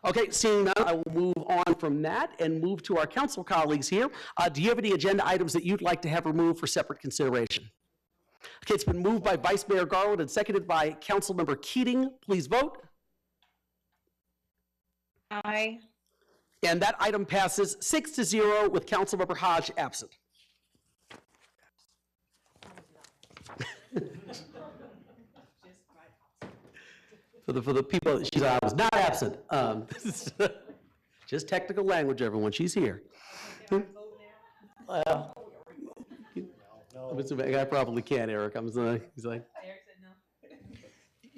Speaker 1: Okay, seeing none, I will move on from that and move to our council colleagues here. Do you have any agenda items that you'd like to have removed for separate consideration? Okay, it's been moved by Vice Mayor Garland and seconded by Councilmember Keating. Please vote.
Speaker 9: Aye.
Speaker 1: And that item passes 6-0 with Councilmember Hodge absent. For the people, I was not absent. Just technical language, everyone. She's here. I probably can't, Eric. He's like.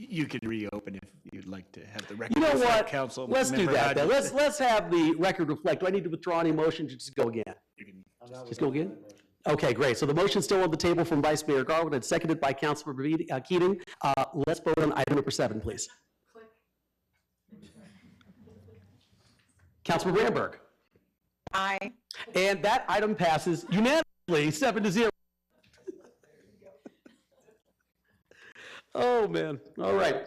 Speaker 6: You can reopen if you'd like to have the record.
Speaker 1: You know what?
Speaker 6: Council.
Speaker 1: Let's do that then. Let's have the record reflect. Do I need to withdraw any motion? Just go again. Just go again? Okay, great. So the motion's still on the table from Vice Mayor Garland and seconded by Councilmember Keating. Let's vote on item number 7, please. Councilmember Ramberg.
Speaker 9: Aye.
Speaker 1: And that item passes unanimously 7-0. Oh, man. All right.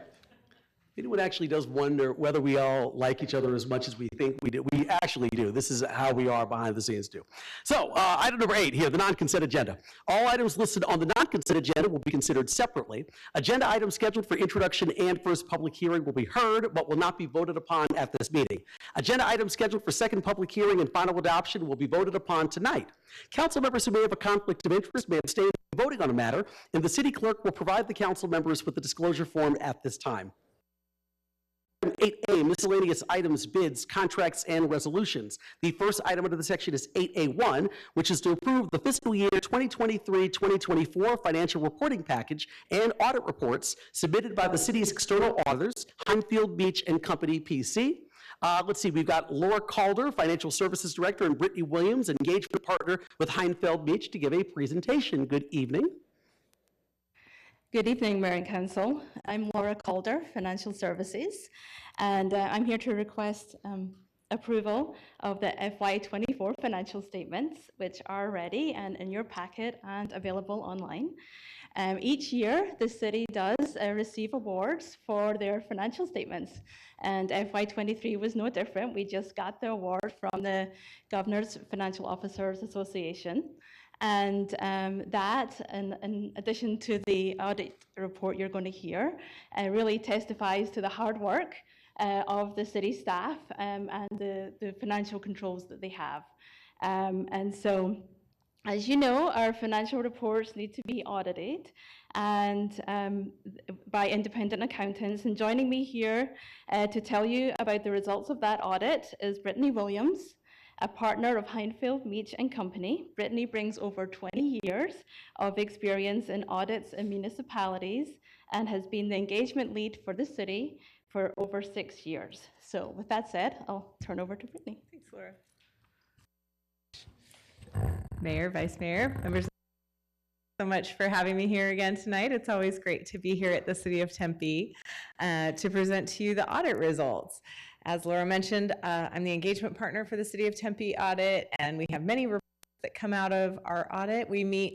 Speaker 1: Anyone actually does wonder whether we all like each other as much as we think we do. We actually do. This is how we are behind the scenes too. So item number 8 here, the non-consent agenda. All items listed on the non-consent agenda will be considered separately. Agenda items scheduled for introduction and first public hearing will be heard, but will not be voted upon at this meeting. Agenda items scheduled for second public hearing and final adoption will be voted upon tonight. Council members who may have a conflict of interest may abstain from voting on a matter, and the city clerk will provide the council members with the disclosure form at this time. 8A, miscellaneous items, bids, contracts, and resolutions. The first item under the section is 8A1, which is to approve the fiscal year 2023-2024 financial reporting package and audit reports submitted by the city's external auditors, Heinfield Beach and Company, PC. Let's see, we've got Laura Calder, Financial Services Director, and Brittany Williams, Engagement Partner with Heinfield Beach, to give a presentation. Good evening.
Speaker 12: Good evening, Mayor and Council. I'm Laura Calder, Financial Services, and I'm here to request approval of the FY24 financial statements, which are ready and in your packet and available online. Each year, the city does receive awards for their financial statements, and FY23 was no different. We just got the award from the Governor's Financial Officers Association. And that, in addition to the audit report you're going to hear, really testifies to the hard work of the city staff and the financial controls that they have. And so, as you know, our financial reports need to be audited and by independent accountants. And joining me here to tell you about the results of that audit is Brittany Williams, a partner of Heinfield Beach and Company. Brittany brings over 20 years of experience in audits in municipalities and has been the engagement lead for the city for over 6 years. So with that said, I'll turn over to Brittany.
Speaker 13: Thanks, Laura. Mayor, Vice Mayor, members, so much for having me here again tonight. It's always great to be here at the City of Tempe to present to you the audit results. As Laura mentioned, I'm the engagement partner for the City of Tempe audit, and we have many reports that come out of our audit.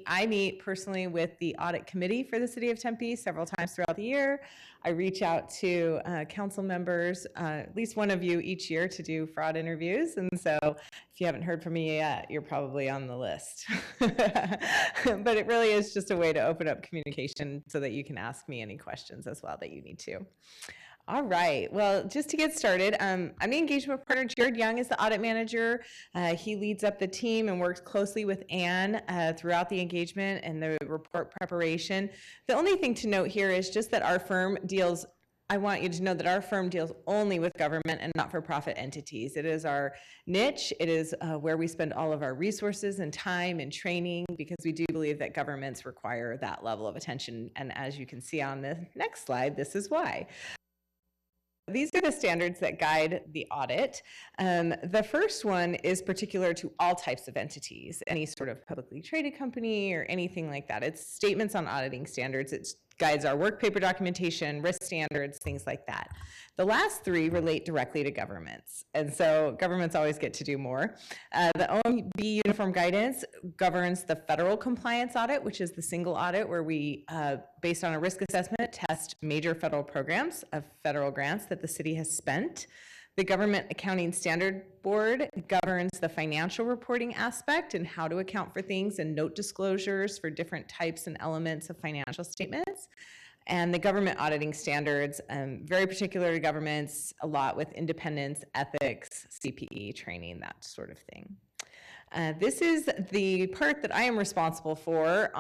Speaker 13: I meet personally with the audit committee for the City of Tempe several times throughout the year. I reach out to council members, at least one of you each year, to do fraud interviews. And so if you haven't heard from me yet, you're probably on the list. But it really is just a way to open up communication so that you can ask me any questions as well that you need to. All right, well, just to get started, I'm the engagement partner. Jared Young is the audit manager. He leads up the team and works closely with Anne throughout the engagement and the report preparation. The only thing to note here is just that our firm deals, I want you to know that our firm deals only with government and not-for-profit entities. It is our niche. It is where we spend all of our resources and time and training, because we do believe that governments require that level of attention. And as you can see on the next slide, this is why. These are the standards that guide the audit. The first one is particular to all types of entities, any sort of publicly traded company or anything like that. It's statements on auditing standards. It guides our work paper documentation, risk standards, things like that. The last three relate directly to governments, and so governments always get to do more. The OMB uniform guidance governs the federal compliance audit, which is the single audit where we, based on a risk assessment, test major federal programs of federal grants that the city has spent. The Government Accounting Standard Board governs the financial reporting aspect and how to account for things and note disclosures for different types and elements of financial statements. And the government auditing standards, very particular to governments, a lot with independence, ethics, CPE training, that sort of thing. This is the part that I am responsible for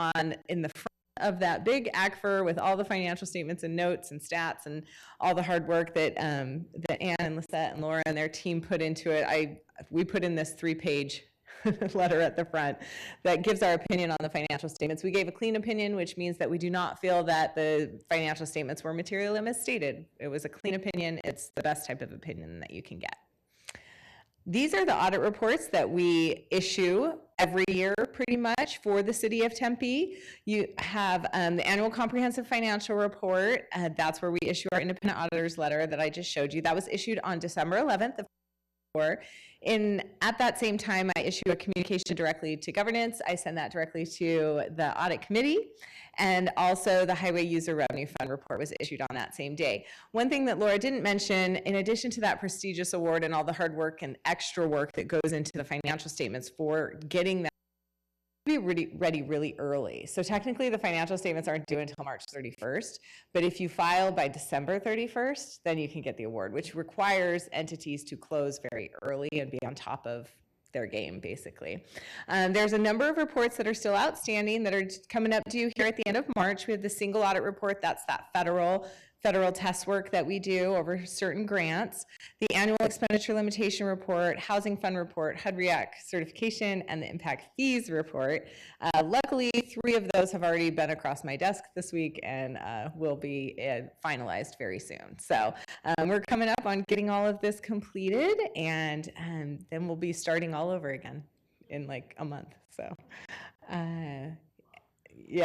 Speaker 13: in the front of that big ACFR with all the financial statements and notes and stats and all the hard work that that Anne and Lisette and Laura and their team put into it. We put in this 3-page letter at the front that gives our opinion on the financial statements. We gave a clean opinion, which means that we do not feel that the financial statements were materially misstated. It was a clean opinion. It's the best type of opinion that you can get. These are the audit reports that we issue every year pretty much for the City of Tempe. You have the annual comprehensive financial report. That's where we issue our independent auditor's letter that I just showed you. That was issued on December 11th of for. At that same time, I issue a communication directly to governance. I send that directly to the audit committee, and also the Highway User Revenue Fund report was issued on that same day. One thing that Laura didn't mention, in addition to that prestigious award and all the hard work and extra work that goes into the financial statements for getting that be ready really early. So technically the financial statements aren't due until March 31st, but if you file by December 31st, then you can get the award, which requires entities to close very early and be on top of their game, basically. There's a number of reports that are still outstanding that are coming up due here at the end of March. We have the single audit report, that's that federal test work that we do over certain grants, the annual expenditure limitation report, housing fund report, HUD REAC certification, and the impact fees report. Luckily, 3 of those have already been across my desk this week and will be finalized very soon. So we're coming up on getting all of this completed, and then we'll be starting all over again in like a month. So yeah.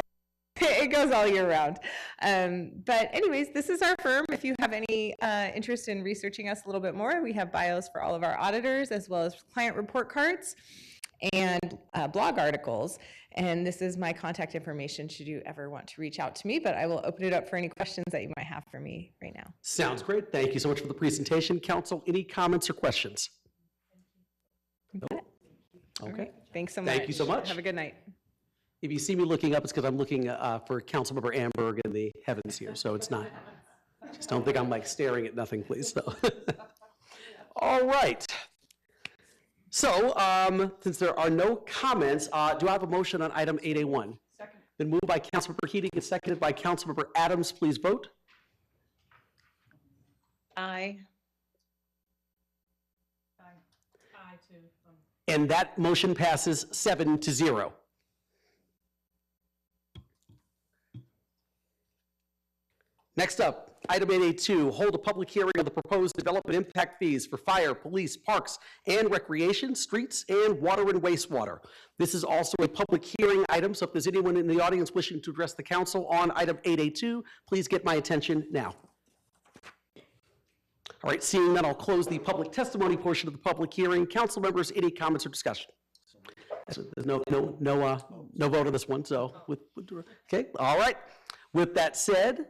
Speaker 13: It goes all year round. But anyways, this is our firm. If you have any interest in researching us a little bit more, we have bios for all of our auditors, as well as client report cards and blog articles. And this is my contact information should you ever want to reach out to me, but I will open it up for any questions that you might have for me right now.
Speaker 1: Sounds great. Thank you so much for the presentation. Council, any comments or questions? Nope. Okay.
Speaker 13: Right. Thanks so much.
Speaker 1: Thank you so much.
Speaker 13: Have a good night.
Speaker 1: If you see me looking up, it's because I'm looking for Councilmember Amberg in the heavens here, so it's not, just don't think I'm like staring at nothing, please. So. All right. So, since there are no comments, do I have a motion on item 8A1? Second. Been moved by Councilmember Keating and seconded by Councilmember Adams. Please vote.
Speaker 9: Aye.
Speaker 5: Aye too.
Speaker 1: And that motion passes 7-0. Next up, item 8A2, hold a public hearing on the proposed development impact fees for fire, police, parks, and recreation, streets, and water and wastewater. This is also a public hearing item, so if there's anyone in the audience wishing to address the council on item 8A2, please get my attention now. All right, seeing that, I'll close the public testimony portion of the public hearing. Council members, any comments or discussion? So there's no vote on this one, so, okay, all right. With that said,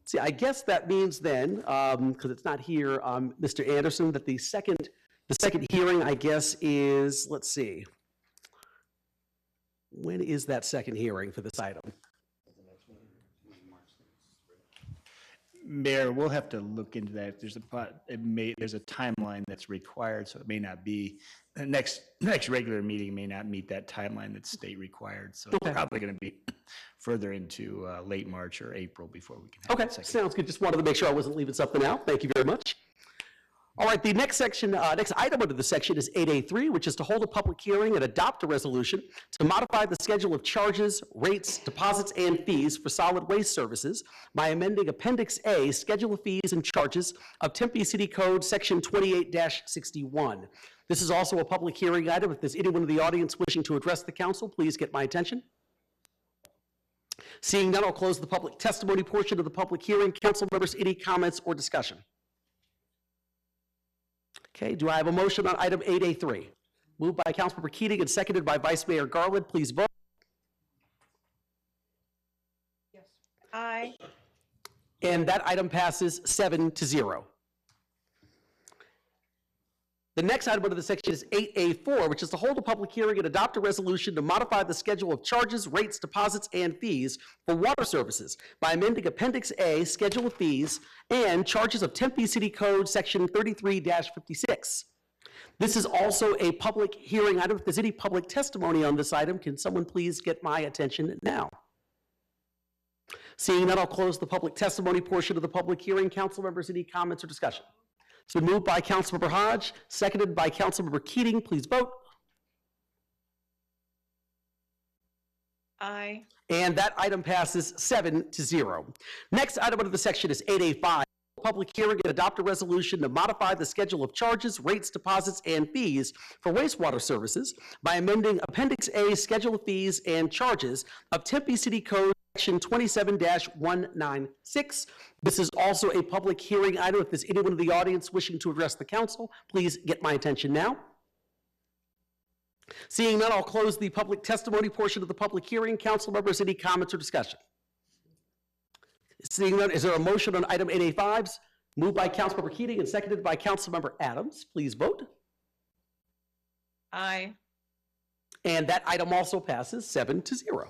Speaker 1: see, I guess that means then, because it's not here, Mr. Anderson, that the second hearing, I guess, is, let's see. When is that second hearing for this item?
Speaker 6: Mayor, we'll have to look into that. There's a timeline that's required, so it may not be, the next regular meeting may not meet that timeline that's state required. So it's probably going to be further into late March or April before we can have that second.
Speaker 1: Sounds good. Just wanted to make sure I wasn't leaving something out. Thank you very much. All right, the next section, next item under the section is 8A3, which is to hold a public hearing and adopt a resolution to modify the schedule of charges, rates, deposits, and fees for solid waste services by amending Appendix A, Schedule of Fees and Charges of Tempe City Code, Section 28-61. This is also a public hearing item. If there's anyone in the audience wishing to address the council, please get my attention. Seeing none, I'll close the public testimony portion of the public hearing. Council members, any comments or discussion? Okay, do I have a motion on item 8A3? Moved by Councilmember Keating and seconded by Vice Mayor Garland. Please vote.
Speaker 9: Yes. Aye.
Speaker 1: And that item passes 7-0. The next item under the section is 8A4, which is to hold a public hearing and adopt a resolution to modify the schedule of charges, rates, deposits, and fees for water services by amending Appendix A, Schedule of Fees and Charges of Tempe City Code, Section 33-56. This is also a public hearing item. If there's any public testimony on this item, can someone please get my attention now? Seeing that, I'll close the public testimony portion of the public hearing. Council members, any comments or discussion? It's been moved by Councilmember Hodge, seconded by Councilmember Keating. Please vote.
Speaker 9: Aye.
Speaker 1: And that item passes 7-0. Next item under the section is 8A5. Public hearing and adopt a resolution to modify the schedule of charges, rates, deposits, and fees for wastewater services by amending Appendix A, Schedule of Fees and Charges of Tempe City Code, Section 27-196. This is also a public hearing item. If there's anyone in the audience wishing to address the council, please get my attention now. Seeing none, I'll close the public testimony portion of the public hearing. Council members, any comments or discussion? Seeing none, is there a motion on item 8A5s? Moved by Councilmember Keating and seconded by Councilmember Adams. Please vote.
Speaker 9: Aye.
Speaker 1: And that item also passes 7-0.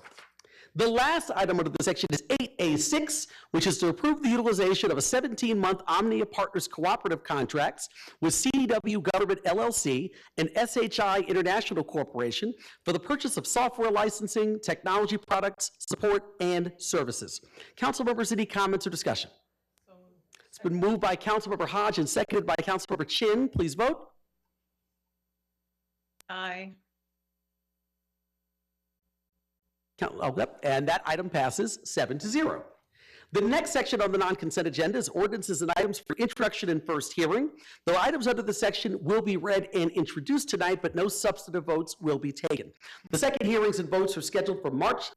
Speaker 1: The last item under the section is 8A6, which is to approve the utilization of a 17-month Omnia Partners cooperative contracts with CDW Government LLC and SHI International Corporation for the purchase of software licensing, technology products, support, and services. Council members, any comments or discussion? It's been moved by Councilmember Hodge and seconded by Councilmember Chin. Please vote.
Speaker 9: Aye.
Speaker 1: And that item passes 7-0. The next section on the non-consent agenda is ordinances and items for introduction and first hearing. The items under the section will be read and introduced tonight, but no substantive votes will be taken. The second hearings and votes are scheduled for March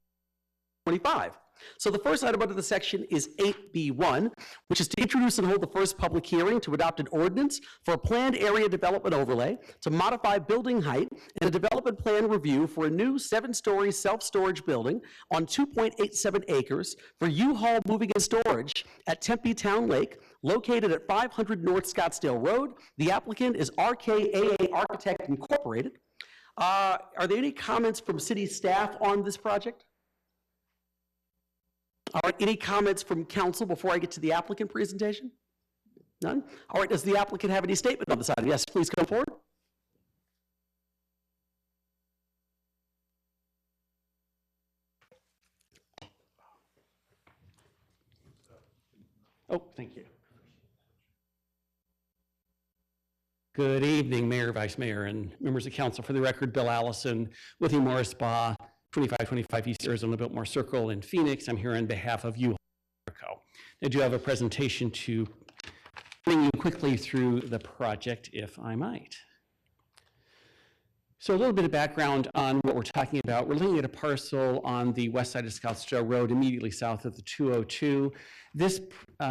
Speaker 1: 25. So the first item under the section is 8B1, which is to introduce and hold the first public hearing to adopt an ordinance for a planned area development overlay to modify building height and a development plan review for a new 7-story self-storage building on 2.87 acres for U-Haul Moving and Storage at Tempe Town Lake, located at 500 North Scottsdale Road. The applicant is RKAA Architect Incorporated. Are there any comments from city staff on this project? All right, any comments from council before I get to the applicant presentation? None? All right, does the applicant have any statement on this item? Yes, please come forward. Oh, thank you. Good evening, Mayor, Vice Mayor, and members of council. For the record, Bill Allison with Morris Spa, 2525 East Arizona Biltmore Circle in Phoenix. I'm here on behalf of U-Haul. I do have a presentation to bring you quickly through the project, if I might. So a little bit of background on what we're talking about. We're looking at a parcel on the west side of Scottsdale Road, immediately south of the 202. This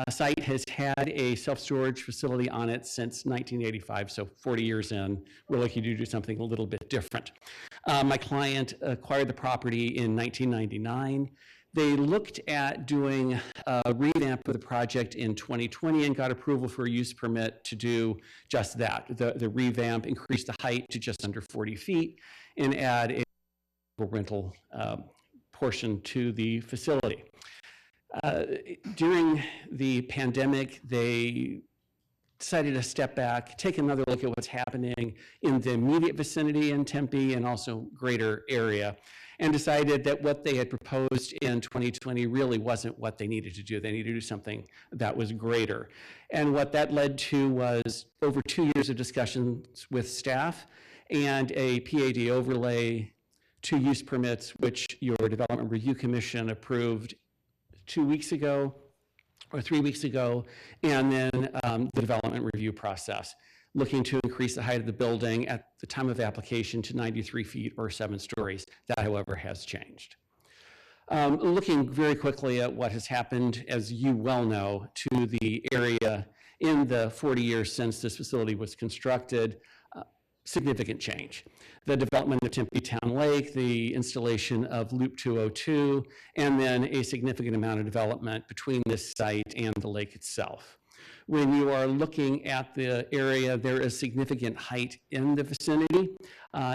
Speaker 1: site has had a self-storage facility on it since 1985, so 40 years in. We're looking to do something a little bit different. My client acquired the property in 1999. They looked at doing a revamp of the project in 2020 and got approval for a use permit to do just that. The revamp increased the height to just under 40 feet and add a rental portion to the facility. During the pandemic, they decided to step back, take another look at what's happening in the immediate vicinity in Tempe and also greater area, and decided that what they had proposed in 2020 really wasn't what they needed to do. They needed to do something that was greater. And what that led to was over 2 years of discussions with staff and a PAD overlay, 2 use permits, which your Development Review Commission approved 2 weeks ago or 3 weeks ago, and then the development review process, looking to increase the height of the building at the time of application to 93 feet or 7 stories. That, however, has changed. Looking very quickly at what has happened, as you well know, to the area in the 40 years since this facility was constructed, significant change. The development of Tempe Town Lake, the installation of Loop 202, and then a significant amount of development between this site and the lake itself. When you are looking at the area, there is significant height in the vicinity.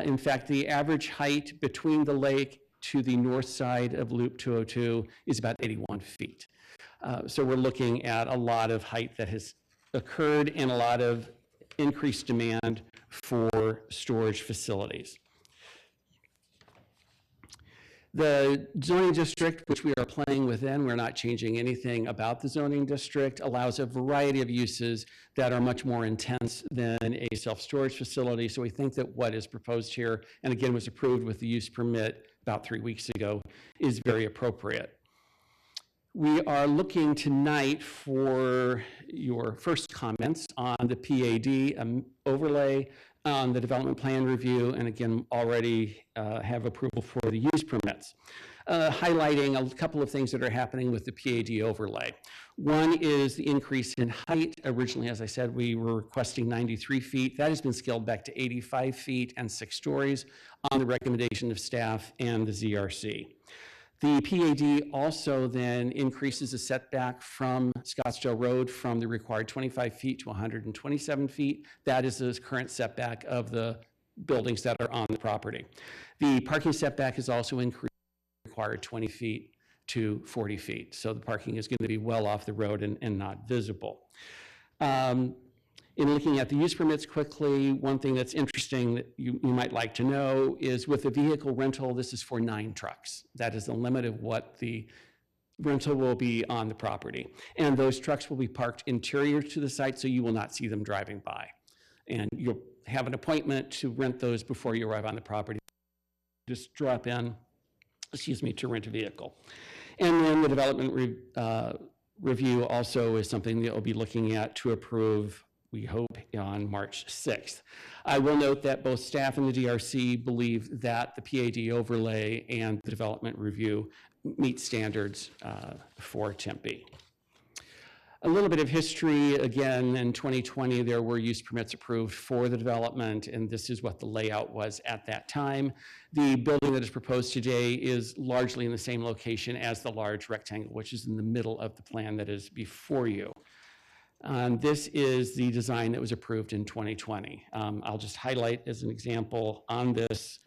Speaker 1: In fact, the average height between the lake to the north side of Loop 202 is about 81 feet. So we're looking at a lot of height that has occurred and a lot of increased demand for storage facilities. The zoning district, which we are playing within, we're not changing anything about the zoning district, allows a variety of uses that are much more intense than a self-storage facility. So we think that what is proposed here, and again was approved with the use permit about 3 weeks ago, is very appropriate. We are looking tonight for your first comments on the PAD overlay, on the development plan review, and again, already have approval for the use permits. highlighting a couple of things that are happening with the PAD overlay. One is the increase in height. Originally, as I said, we were requesting 93 feet. That has been scaled back to 85 feet and 6 stories on the recommendation of staff and the ZRC. The PAD also then increases the setback from Scottsdale Road from the required 25 feet to 127 feet. That is the current setback of the buildings that are on the property. The parking setback is also increased, required 20 feet to 40 feet. So the parking is going to be well off the road and not visible. In looking at the use permits quickly, one thing that's interesting that you might like to know is with the vehicle rental, this is for 9 trucks. That is the limit of what the rental will be on the property. And those trucks will be parked interior to the site, so you will not see them driving by. And you'll have an appointment to rent those before you arrive on the property. Just drop in, to rent a vehicle. And then the development review also is something that we'll be looking at to approve, we hope, on March 6th. I will note that both staff and the DRC believe that the PAD overlay and the development review meet standards for Tempe. A little bit of history, again, in 2020, there were use permits approved for the development, and this is what the layout was at that time. The building that is proposed today is largely in the same location as the large rectangle, which is in the middle of the plan that is before you. This is the design that was approved in 2020. I'll just highlight as an example on this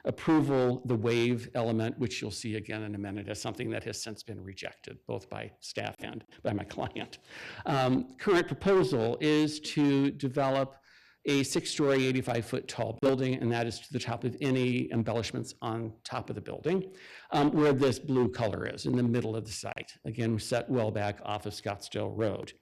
Speaker 1: approval, the wave element, which you'll see again in a minute, as something that has since been rejected, both by staff and by my client. Current proposal is to develop a 6-story, 85-foot tall building, and that is to the top of any embellishments on top of the building, where this blue color is, in the middle of the site. Again, set well back off of Scottsdale Road.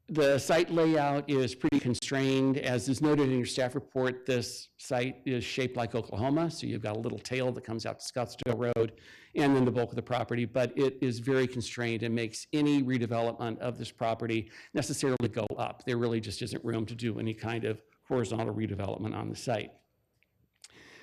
Speaker 1: The site layout is pretty constrained. As is noted in your staff report, this site is shaped like Oklahoma, so you've got a little tail that comes out to Scottsdale Road and then the bulk of the property, but it is very constrained and makes any redevelopment of this property necessarily go up. There really just isn't room to do any kind of horizontal redevelopment on the site.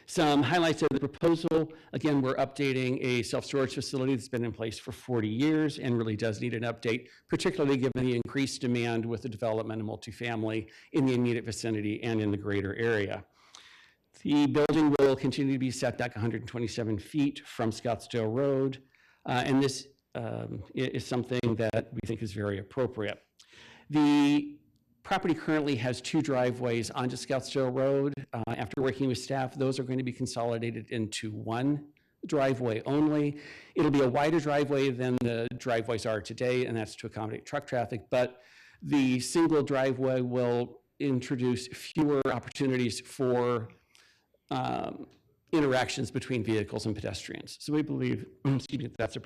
Speaker 1: Some highlights of the proposal. Again, we're updating a self-storage facility that's been in place for 40 years and really does need an update, particularly given the increased demand with the development of multifamily in the immediate vicinity and in the greater area. The building will continue to be set back 127 feet from Scottsdale Road, and this is something that we think is very appropriate. The property currently has 2 driveways onto Scottsdale Road. After working with staff, those are going to be consolidated into 1 driveway only. It'll be a wider driveway than the driveways are today, and that's to accommodate truck traffic, but the single driveway will introduce fewer opportunities for interactions between vehicles and pedestrians. So we believe, that's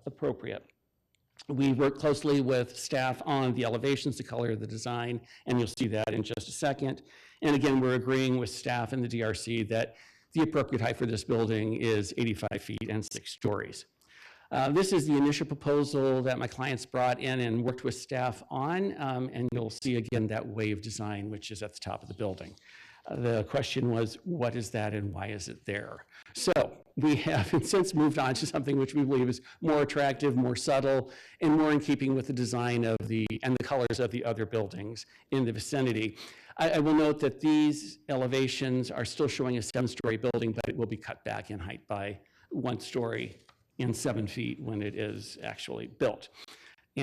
Speaker 1: appropriate. We work closely with staff on the elevations, the color, the design, and you'll see that in just a second. And again, we're agreeing with staff and the DRC that the appropriate height for this building is 85 feet and 6 stories. This is the initial proposal that my clients brought in and worked with staff on, and you'll see again that wave design, which is at the top of the building. The question was, what is that and why is it there? So we have since moved on to something which we believe is more attractive, more subtle, and more in keeping with the design of the colors of the other buildings in the vicinity. I will note that these elevations are still showing a 7-story building, but it will be cut back in height by 1 story and 7 feet when it is actually built.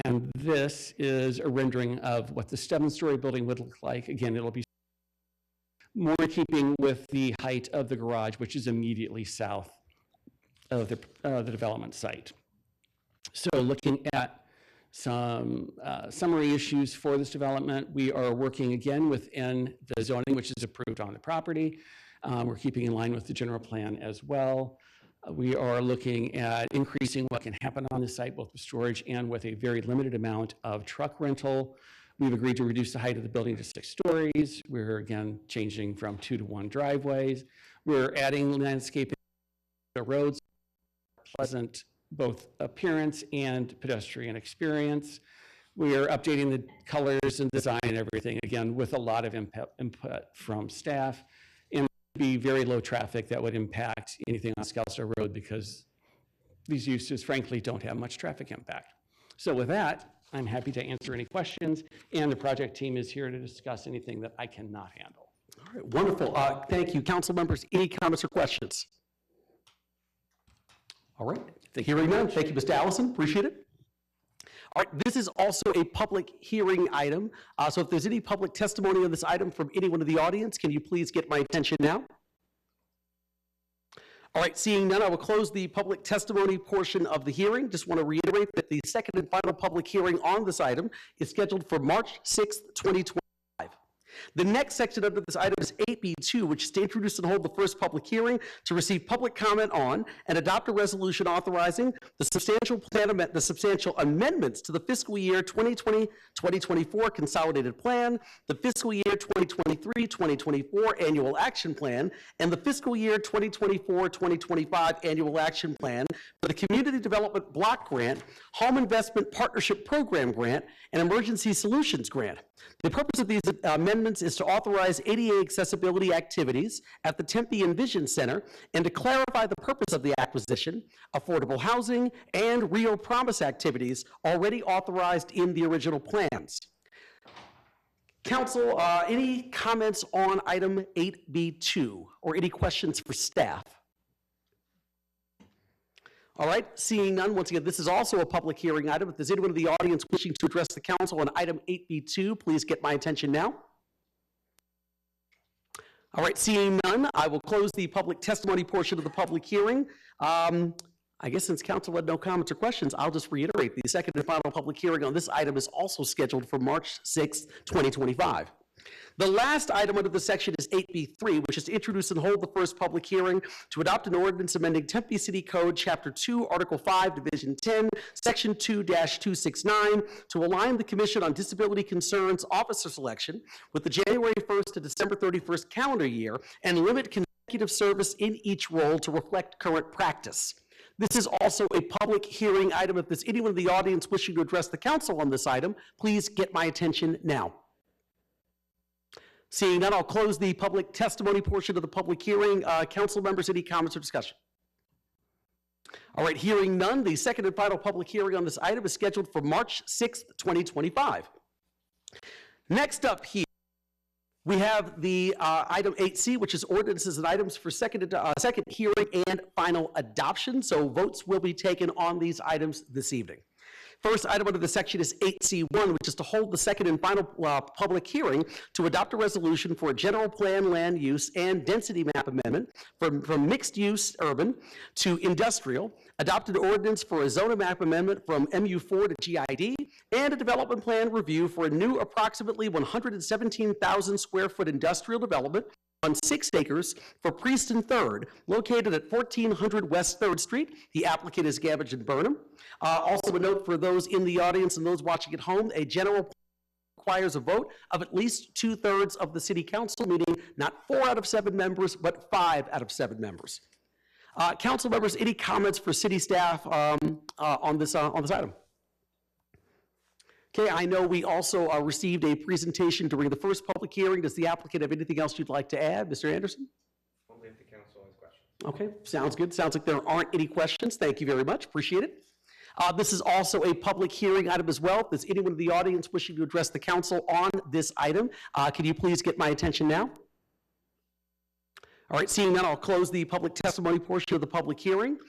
Speaker 1: And this is a rendering of what the 7-story building would look like. Again, it'll be more in keeping with the height of the garage, which is immediately south of the development site. So looking at some summary issues for this development, we are working again within the zoning which is approved on the property. We're keeping in line with the general plan as well. We are looking at increasing what can happen on the site, both with storage and with a very limited amount of truck rental. We've agreed to reduce the height of the building to 6 stories. We're again changing from 2 to 1 driveways. We're adding landscaping to roads, pleasant both appearance and pedestrian experience. We are updating the colors and design and everything, again, with a lot of input from staff. And be very low traffic that would impact anything on Scouser Road because these uses frankly don't have much traffic impact. So with that, I'm happy to answer any questions, and the project team is here to discuss anything that I cannot handle. All right, wonderful. Thank you, council members. Any comments or questions? All right, hearing none. Thank you, Mr. Allison. Appreciate it. All right, this is also a public hearing item. So if there's any public testimony on this item from anyone in the audience, can you please get my attention now? All right, seeing none, I will close the public testimony portion of the hearing. Just want to reiterate that the second and final public hearing on this item is scheduled for March 6th, 2025. The next section under this item is 8B2, which is to introduce and hold the first public hearing to receive public comment on and adopt a resolution authorizing the substantial amendments to the fiscal year 2020-2024 consolidated plan, the fiscal year 2023-2024 annual action plan, and the fiscal year 2024-2025 annual action plan for the Community Development Block Grant, Home Investment Partnership Program Grant, and Emergency Solutions Grant. The purpose of these amendments is to authorize ADA accessibility activities at the Tempe Envision Center and to clarify the purpose of the acquisition, affordable housing, and Real Promise activities already authorized in the original plans. Council, any comments on item 8B2 or any questions for staff? All right, seeing none, once again, this is also a public hearing item. If there's anyone in the audience wishing to address the council on item 8B2, please get my attention now. All right, seeing none, I will close the public testimony portion of the public hearing. I guess since council had no comments or questions, I'll just reiterate the second and final public hearing on this item is also scheduled for March 6th, 2025. The last item under the section is 8B3, which is to introduce and hold the first public hearing to adopt an ordinance amending Tempe City Code, Chapter 2, Article 5, Division 10, Section 2-269, to align the Commission on Disability Concerns officer selection with the January 1st to December 31st calendar year and limit consecutive service in each role to reflect current practice. This is also a public hearing item. If there's anyone in the audience wishing to address the council on this item, please get my attention now. Seeing none, I'll close the public testimony portion of the public hearing. Council members, any comments or discussion? All right, hearing none, the second and final public hearing on this item is scheduled for March 6th, 2025. Next up here, we have the item 8C, which is ordinances and items for second hearing and final adoption. So votes will be taken on these items this evening. First item under the section is 8C1, which is to hold the second and final public hearing to adopt a resolution for a general plan land use and density map amendment from mixed use urban to industrial, adopt an ordinance for a zoning map amendment from MU4 to GID, and a development plan review for a new approximately 117,000 square foot industrial development on 6 acres for Priest and Third, located at 1400 West 3rd Street. The applicant is Gabbage and Burnham. Also a note for those in the audience and those watching at home, a general plan requires a vote of at least 2/3 of the city council, meaning not 4 out of 7 members, but 5 out of 7 members. Council members, any comments for city staff on this item? Okay, I know we also received a presentation during the first public hearing. Does the applicant have anything else you'd like to add, Mr. Anderson?
Speaker 14: Only if the council has questions.
Speaker 1: Okay, sounds good. Sounds like there aren't any questions. Thank you very much. Appreciate it. This is also a public hearing item as well. If there's anyone in the audience wishing to address the council on this item, can you please get my attention now? All right, seeing none, I'll close the public testimony portion of the public hearing.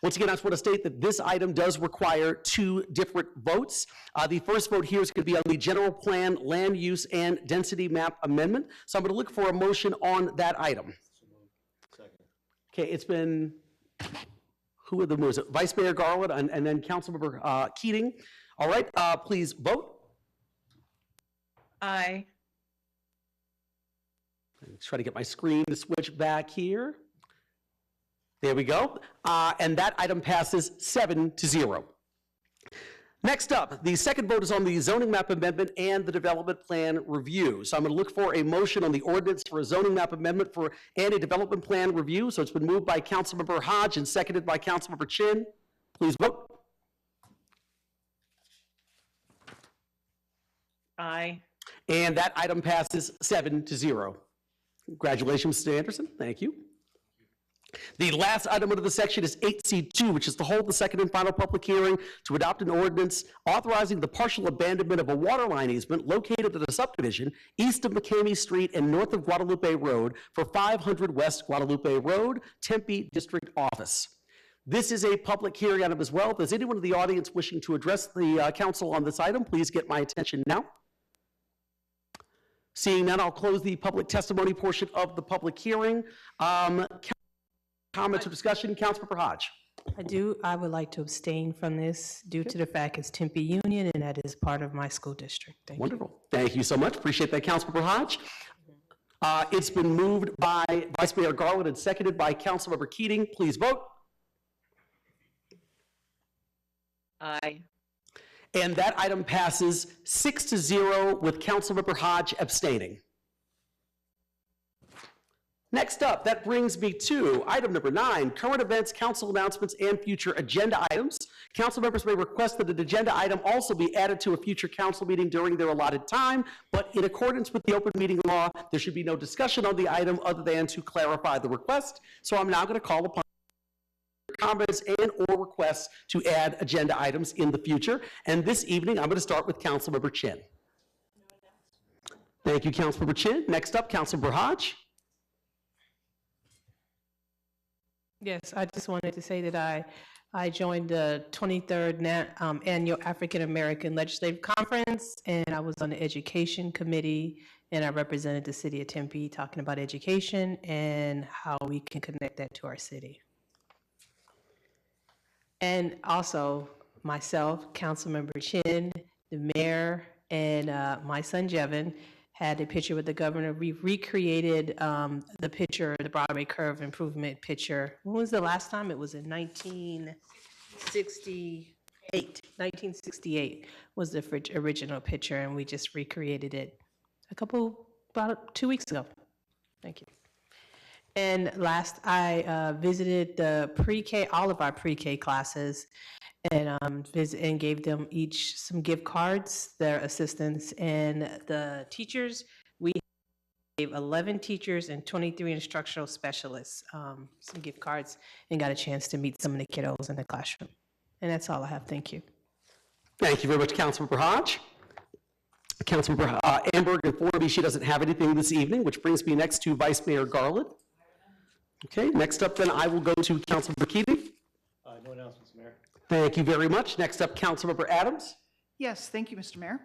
Speaker 1: Once again, I just want to state that this item does require 2 different votes. The first vote here is going to be on the general plan, land use, and density map amendment. So I'm going to look for a motion on that item. Okay, it's been, who are the movers? Vice Mayor Garland and then Councilmember Keating. All right, please vote.
Speaker 9: Aye.
Speaker 1: Let's try to get my screen to switch back here. There we go. And that item passes 7-0. Next up, the second vote is on the zoning map amendment and the development plan review. So I'm going to look for a motion on the ordinance for a zoning map amendment and a development plan review. So it's been moved by Councilmember Hodge and seconded by Councilmember Chin. Please vote.
Speaker 9: Aye.
Speaker 1: And that item passes 7-0. Congratulations, Mr. Anderson. Thank you. The last item under the section is 8C2, which is to hold the second and final public hearing to adopt an ordinance authorizing the partial abandonment of a water line easement located at a subdivision east of McCamey Street and north of Guadalupe Road for 500 West Guadalupe Road, Tempe District Office. This is a public hearing item as well. If there's anyone in the audience wishing to address the council on this item, please get my attention now. Seeing none, I'll close the public testimony portion of the public hearing. Comments or discussion? Councilmember Hodge.
Speaker 4: I would like to abstain from this due to the fact it's Tempe Union and that is part of my school district. Thank you.
Speaker 1: Wonderful. Thank you so much. Appreciate that, Councilmember Hodge. It's been moved by Vice Mayor Garland and seconded by Councilmember Keating. Please vote.
Speaker 9: Aye.
Speaker 1: And that item passes 6-0 with Councilmember Hodge abstaining. Next up, that brings me to item number 9, current events, council announcements, and future agenda items. Council members may request that an agenda item also be added to a future council meeting during their allotted time, but in accordance with the open meeting law, there should be no discussion on the item other than to clarify the request. So I'm now going to call upon comments and or requests to add agenda items in the future. And this evening, I'm going to start with Councilmember Chin. Thank you, Councilmember Chin. Next up, Councilmember Hodge.
Speaker 4: Yes, I just wanted to say that I joined the 23rd Annual African American Legislative Conference, and I was on the Education Committee, and I represented the city of Tempe talking about education and how we can connect that to our city. And also, myself, Councilmember Chin, the mayor, and my son Jevin had a picture with the governor. We recreated the picture, the Broadway Curve Improvement picture. When was the last time? It was in 1968. 1968 was the original picture, and we just recreated it about 2 weeks ago. Thank you. And last, I visited the pre-K, all of our pre-K classes, and gave them each some gift cards, their assistants, and the teachers. We gave 11 teachers and 23 instructional specialists some gift cards and got a chance to meet some of the kiddos in the classroom. And that's all I have. Thank you.
Speaker 1: Thank you very much, Councilmember Hodge. Councilmember Amberg informed me she doesn't have anything this evening, which brings me next to Vice Mayor Garland. Okay, next up then I will go to Councilmember Keating.
Speaker 14: No announcements, Mayor.
Speaker 1: Thank you very much. Next up, Councilmember Adams.
Speaker 15: Yes, thank you, Mr. Mayor.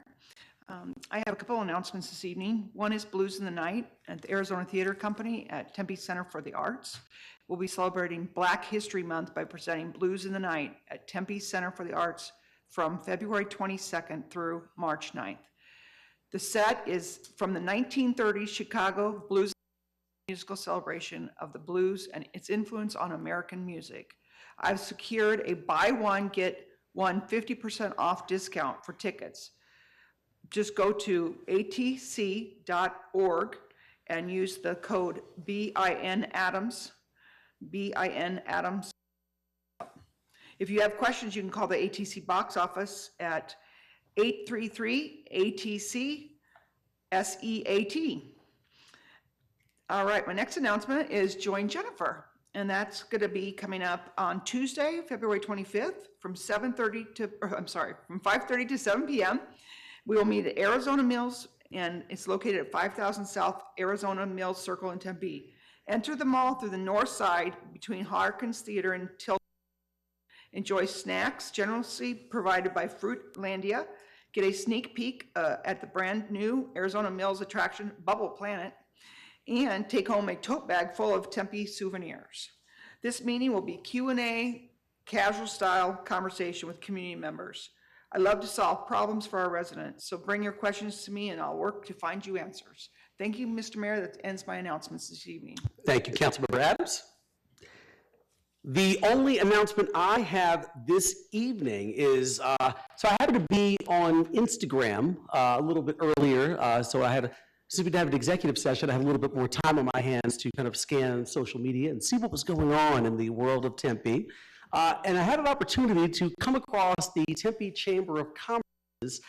Speaker 15: I have a couple announcements this evening. One is Blues in the Night at the Arizona Theater Company at Tempe Center for the Arts. We'll be celebrating Black History Month by presenting Blues in the Night at Tempe Center for the Arts from February 22nd through March 9th. The set is from the 1930s Chicago blues musical celebration of the blues and its influence on American music. I've secured a buy one, get one 50% off discount for tickets. Just go to atc.org and use the code BIN Adams. If you have questions, you can call the ATC box office at 833-ATC-SEAT. All right, my next announcement is Join Jennifer, and that's going to be coming up on Tuesday, February 25th from 5:30 to 7 p.m. We will meet at Arizona Mills, and it's located at 5000 South Arizona Mills Circle in Tempe. Enter the mall through the north side between Harkins Theater and Tilton. Enjoy snacks generously provided by Fruitlandia. Get a sneak peek at the brand new Arizona Mills attraction, Bubble Planet, and take home a tote bag full of Tempe souvenirs. This meeting will be Q&A, casual style conversation with community members. I love to solve problems for our residents, so bring your questions to me and I'll work to find you answers. Thank you, Mr. Mayor. That ends my announcements this evening.
Speaker 1: Thank you, Councilmember Adams. The only announcement I have this evening is, so I happened to be on Instagram a little bit earlier, so I had since we didn't have an executive session, I have a little bit more time on my hands to kind of scan social media and see what was going on in the world of Tempe. And I had an opportunity to come across the Tempe Chamber of Commerce's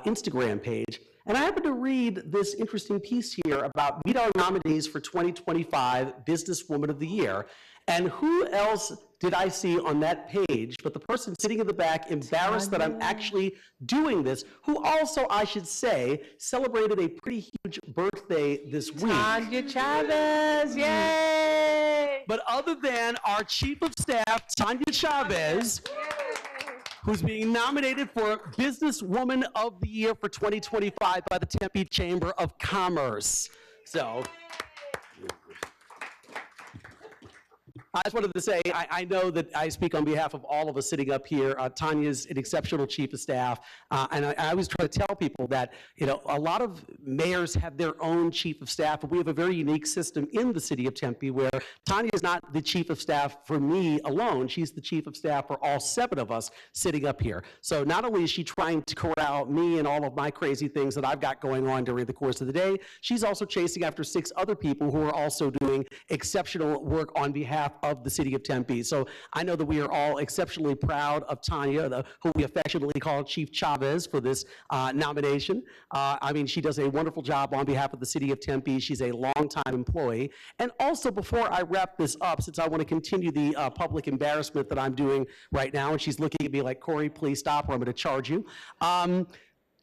Speaker 1: Instagram page. And I happened to read this interesting piece here about meet our nominees for 2025 Businesswoman of the Year. And who else did I see on that page but the person sitting in the back, embarrassed that I'm actually doing this, who also, I should say, celebrated a pretty huge birthday this week.
Speaker 4: Tanya Chavez, yay!
Speaker 1: But other than our Chief of Staff, Tanya Chavez, who's being nominated for Businesswoman of the Year for 2025 by the Tempe Chamber of Commerce. So, I just wanted to say, I know that I speak on behalf of all of us sitting up here. Tanya's an exceptional chief of staff, and I always try to tell people that, you know, a lot of mayors have their own chief of staff, and we have a very unique system in the city of Tempe where Tanya is not the chief of staff for me alone. She's the chief of staff for all 7 of us sitting up here. So not only is she trying to corral me and all of my crazy things that I've got going on during the course of the day, she's also chasing after 6 other people who are also doing exceptional work on behalf of the city of Tempe. So I know that we are all exceptionally proud of Tanya, who we affectionately call Chief Chavez, for this nomination. I mean, she does a wonderful job on behalf of the city of Tempe. She's a longtime employee. And also, before I wrap this up, since I want to continue the public embarrassment that I'm doing right now, and she's looking at me like, Corey, please stop or I'm going to charge you. I'd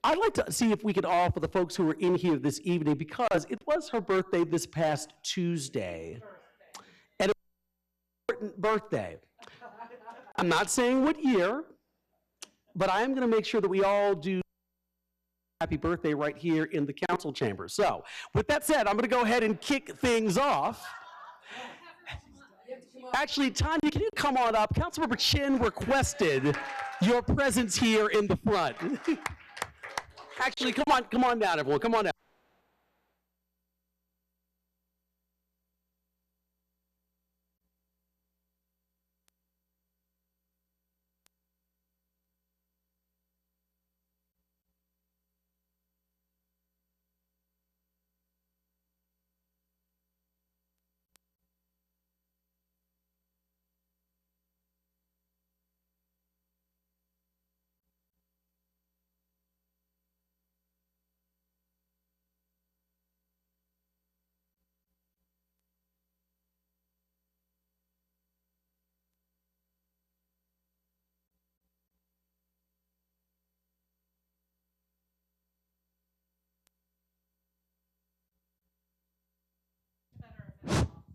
Speaker 1: like to see if we could offer the folks who are in here this evening, because it was her birthday this past Tuesday. And it was an important birthday. I'm not saying what year, but I am going to make sure that we all do happy birthday right here in the council chamber. So, with that said, I'm going to go ahead and kick things off. Actually, Tanya, can you come on up? Councilmember Chin requested your presence here in the front. Actually, come on down, everyone. Come on down.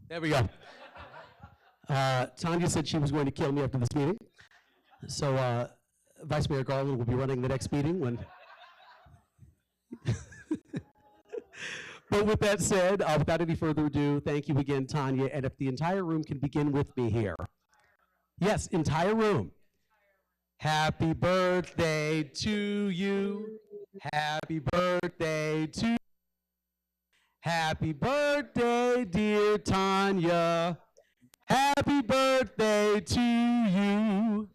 Speaker 1: There we go. Tanya said she was going to kill me after this meeting. So Vice Mayor Garland will be running the next meeting when... But with that said, without any further ado, thank you again, Tanya. And if the entire room can begin with me here. Yes, entire room. Happy birthday to you. Happy birthday to you. Happy birthday, dear Tanya. Happy birthday to you.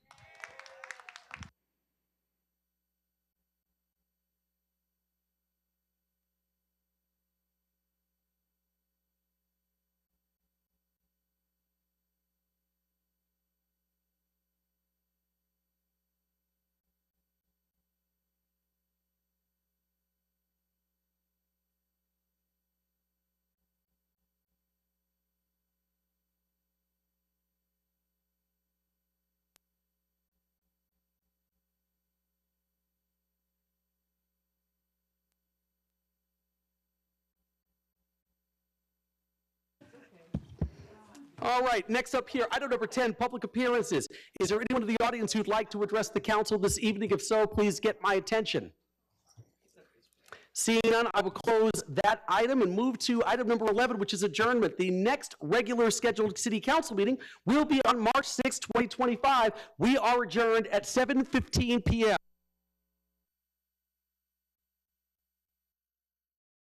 Speaker 1: All right, next up here, item number 10, public appearances. Is there anyone in the audience who'd like to address the council this evening? If so, please get my attention. Seeing none, I will close that item and move to item number 11, which is adjournment. The next regular scheduled city council meeting will be on March 6, 2025. We are adjourned at 7:15 p.m.